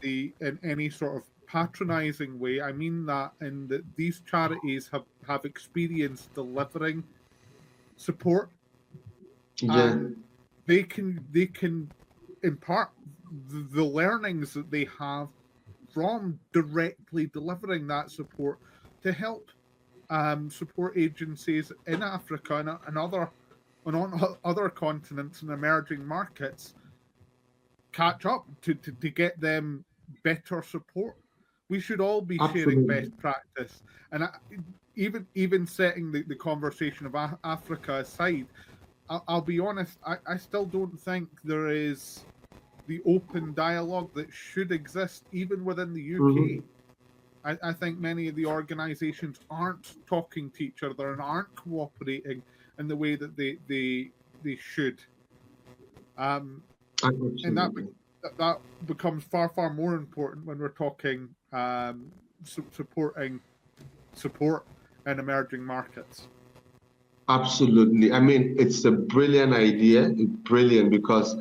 any sort of patronizing way. I mean that in that these charities have experience delivering support, and they can impart the learnings that they have from directly delivering that support to help support agencies in Africa and on other continents and emerging markets catch up to get them better support. We should all be sharing best practice. And even setting the conversation of Africa aside, I'll be honest, I still don't think there is the open dialogue that should exist even within the UK. I think many of the organisations aren't talking to each other and aren't cooperating in the way that they should. And that becomes far more important when we're talking supporting support in emerging markets. Absolutely. I mean, it's a brilliant idea. It's brilliant because,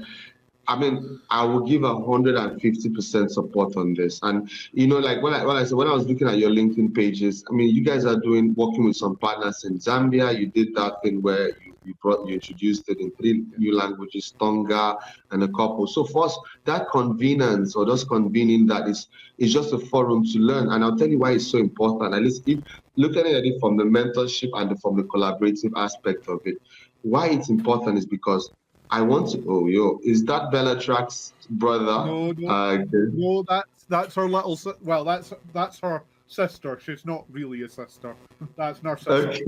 I mean, I will give 150% support on this. And you know, like when I was looking at your LinkedIn pages, I mean, you guys are working with some partners in Zambia. You did that thing where you introduced it in 3 new languages, Tonga and a couple. So for us, that convenience or just convening that is just a forum to learn. And I'll tell you why it's so important. At least if looking at it from the mentorship and from the collaborative aspect of it, why it's important is because I want to. Is that Bellatrix's brother? No, that's her little. Well, that's her sister. She's not really a sister. That's Narcissa. Okay.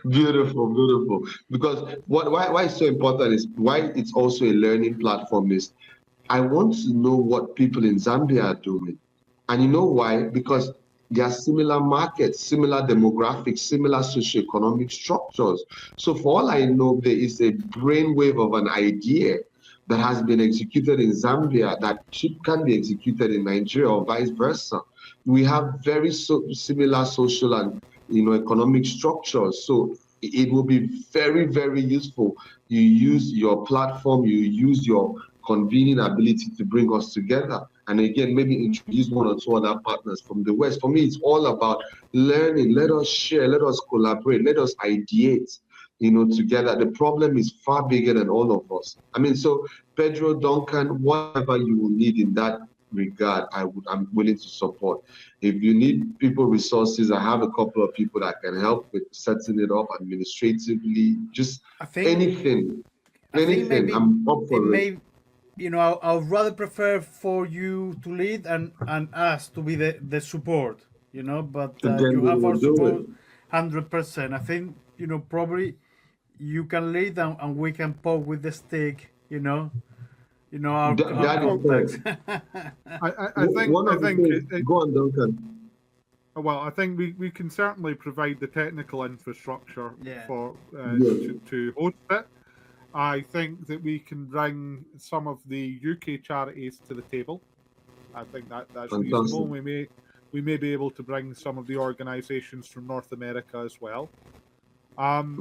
Beautiful. Because why it's so important is why it's also a learning platform is I want to know what people in Zambia are doing, and you know why? Because there are similar markets, similar demographics, similar socioeconomic structures. So for all I know, there is a brainwave of an idea that has been executed in Zambia that can be executed in Nigeria or vice versa. We have very similar social and economic structures. So it will be very useful. You use your platform, you use your convening ability to bring us together. And again, maybe introduce 1 or 2 other partners from the West. For me, it's all about learning. Let us share, let us collaborate, let us ideate, together. The problem is far bigger than all of us. I mean, so Pedro, Duncan, whatever you will need in that regard, I'm willing to support. If you need people resources, I have a couple of people that can help with setting it up administratively, just anything. I'm up for it. I would rather prefer for you to lead and us to be the support, but you have our support 100%. I think, probably you can lead and we can poke with the stick, our contacts. I think go on, Duncan. Well, I think we can certainly provide the technical infrastructure for to host it. I think that we can bring some of the UK charities to the table. I think that's reasonable. We may be able to bring some of the organisations from North America as well. And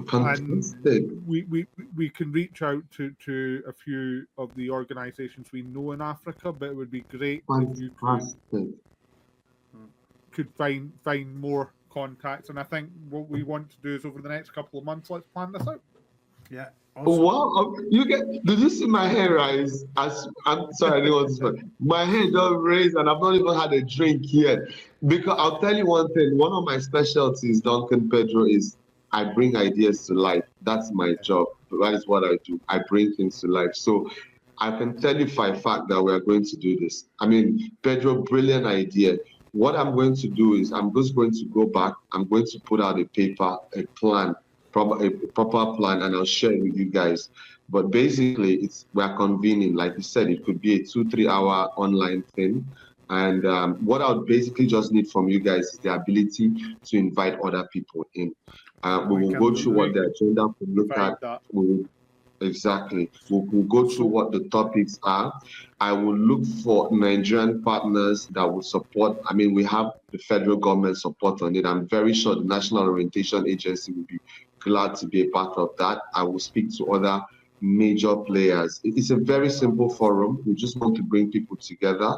we can reach out to a few of the organisations we know in Africa, but it would be great if you could find more contacts. And I think what we want to do is over the next couple of months, let's plan this out. Yeah. Also, wow! Did you see my hair rise? I'm sorry, I didn't want to speak. My hair just raised, and I've not even had a drink yet. Because I'll tell you one thing. One of my specialties, Duncan Pedro, is I bring ideas to life. That's my job. That is what I do. I bring things to life. So I can tell you for a fact that we are going to do this. I mean, Pedro, brilliant idea. What I'm going to do is I'm just going to go back. I'm going to put out a paper, a plan. A proper plan, and I'll share it with you guys. But basically, we're convening, like you said, it could be a 2-3 hour online thing. And what I would basically just need from you guys is the ability to invite other people in. We will go through what the agenda will look at. Exactly. We'll go through what the topics are. I will look for Nigerian partners that will support. I mean, we have the federal government support on it. I'm very sure the National Orientation Agency will be glad to be a part of that. I will speak to other major players. It's a very simple forum. We just want to bring people together.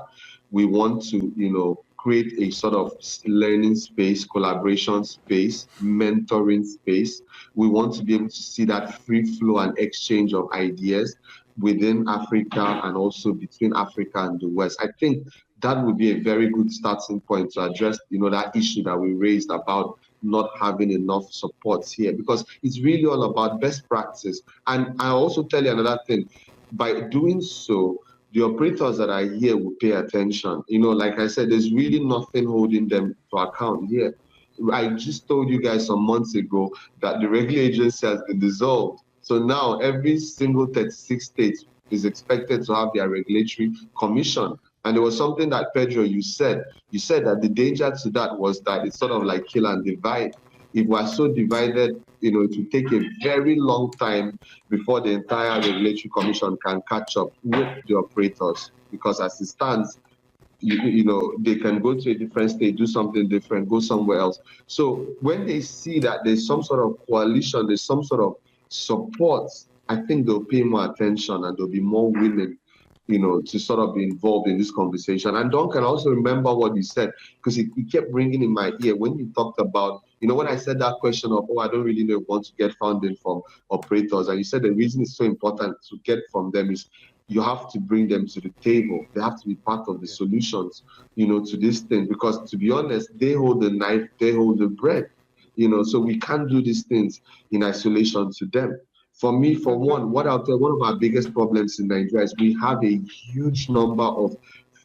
We want to, create a sort of learning space, collaboration space, mentoring space. We want to be able to see that free flow and exchange of ideas within Africa and also between Africa and the West. I think that would be a very good starting point to address, that issue that we raised about not having enough supports here, because it's really all about best practice. And I also tell you another thing, by doing so, the operators that are here will pay attention. Like I said, there's really nothing holding them to account here. I just told you guys some months ago that the regulatory agency has been dissolved. So now every single 36 states is expected to have their regulatory commission. And there was something that, Pedro, you said that the danger to that was that it's sort of like kill and divide. If we're so divided, it will take a very long time before the entire regulatory commission can catch up with the operators, because as it stands, they can go to a different state, do something different, go somewhere else. So when they see that there's some sort of coalition, there's some sort of support, I think they'll pay more attention and they'll be more willing, to sort of be involved in this conversation. And Duncan, also remember what you said, because he kept ringing in my ear when you talked about, when I said that question of, I don't really want to get funding from operators. And you said the reason it's so important to get from them is you have to bring them to the table. They have to be part of the solutions, to this thing. Because to be honest, they hold the knife, they hold the bread, so we can't do these things in isolation to them. For me, for one, one of our biggest problems in Nigeria is we have a huge number of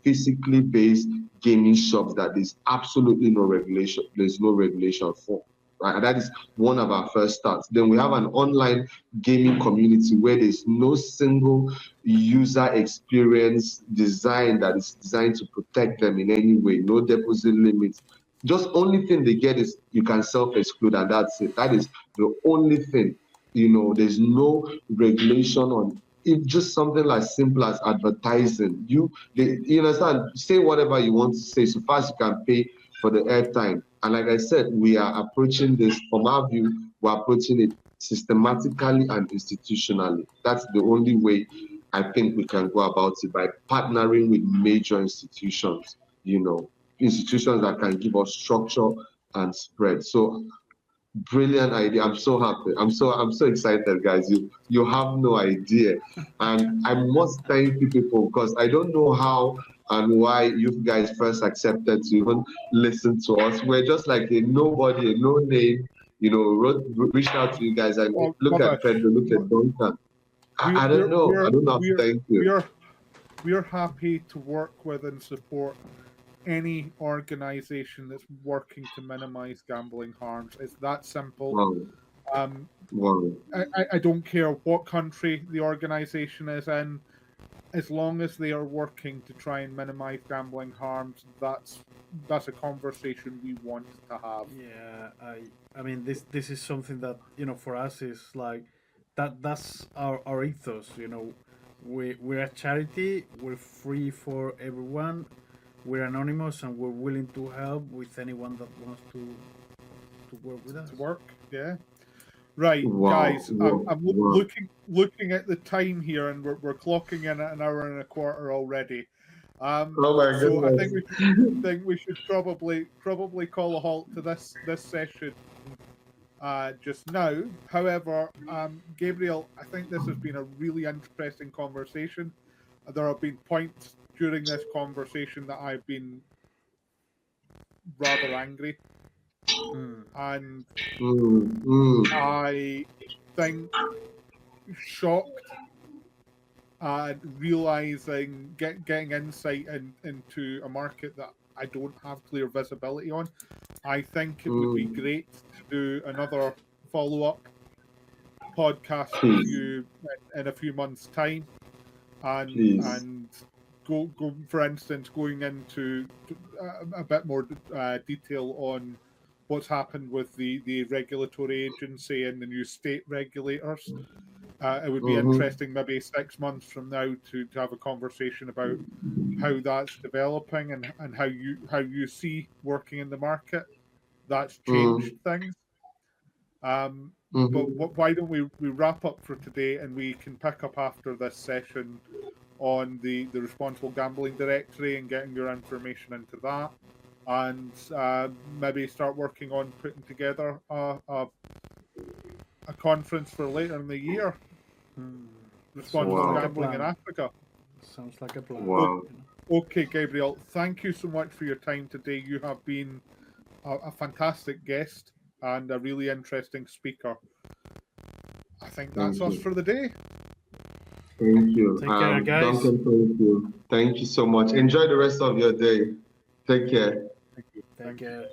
physically based gaming shops that there's absolutely no regulation. There's no regulation for. Right? And that is one of our first starts. Then we have an online gaming community where there's no single user experience design that is designed to protect them in any way. No deposit limits. Just only thing they get is you can self-exclude, and that's it. That is the only thing. There's no regulation on it, just something as simple as advertising. You understand, say whatever you want to say, so far as you can pay for the airtime. And like I said, we are approaching this, from our view, we're approaching it systematically and institutionally. That's the only way I think we can go about it, by partnering with major institutions, institutions that can give us structure and spread. So brilliant idea. I'm so happy. I'm so excited, guys. You have no idea. And I must thank you people, because I don't know how and why you guys first accepted to even listen to us. We're just like a nobody, a no name, reached out to you guys, and look at Pedro, look at Duncan. I don't know. I don't know how to thank you. We're happy to work with and support any organization that's working to minimize gambling harms. It's that simple. Wow. I don't care what country the organization is in, as long as they are working to try and minimize gambling harms. That's a conversation we want to have. Yeah, I mean, this is something that, for us is like that's our ethos. We're a charity. We're free for everyone. We're anonymous, and we're willing to help with anyone that wants to work with us. To work, yeah. Right, Wow, guys. wow, I'm wow. looking at the time here, and we're clocking in at an hour and a quarter already. Oh my So I goodness. think we should probably call a halt to this session just now. However, Gabriel, I think this has been a really interesting conversation. There have been points during this conversation that I've been rather angry, and I think shocked at realizing getting insight into a market that I don't have clear visibility on. I think it would be great to do another follow-up podcast with you in a few months' time, and go for instance, going into a bit more detail on what's happened with the regulatory agency and the new state regulators. It would be interesting maybe 6 months from now to have a conversation about how that's developing and how you see working in the market. That's changed things. But why don't we wrap up for today, and we can pick up after this session on the responsible gambling directory and getting your information into that, and maybe start working on putting together a conference for later in the year. Responsible gambling in Africa. Sounds like a plan. Wow. Okay, Gabriel, thank you so much for your time today. You have been a fantastic guest and a really interesting speaker. I think that's us for the day. Thank you. Take care, guys. Duncan, thank you. Thank you so much. Enjoy the rest of your day. Take care. Thank you. Take care.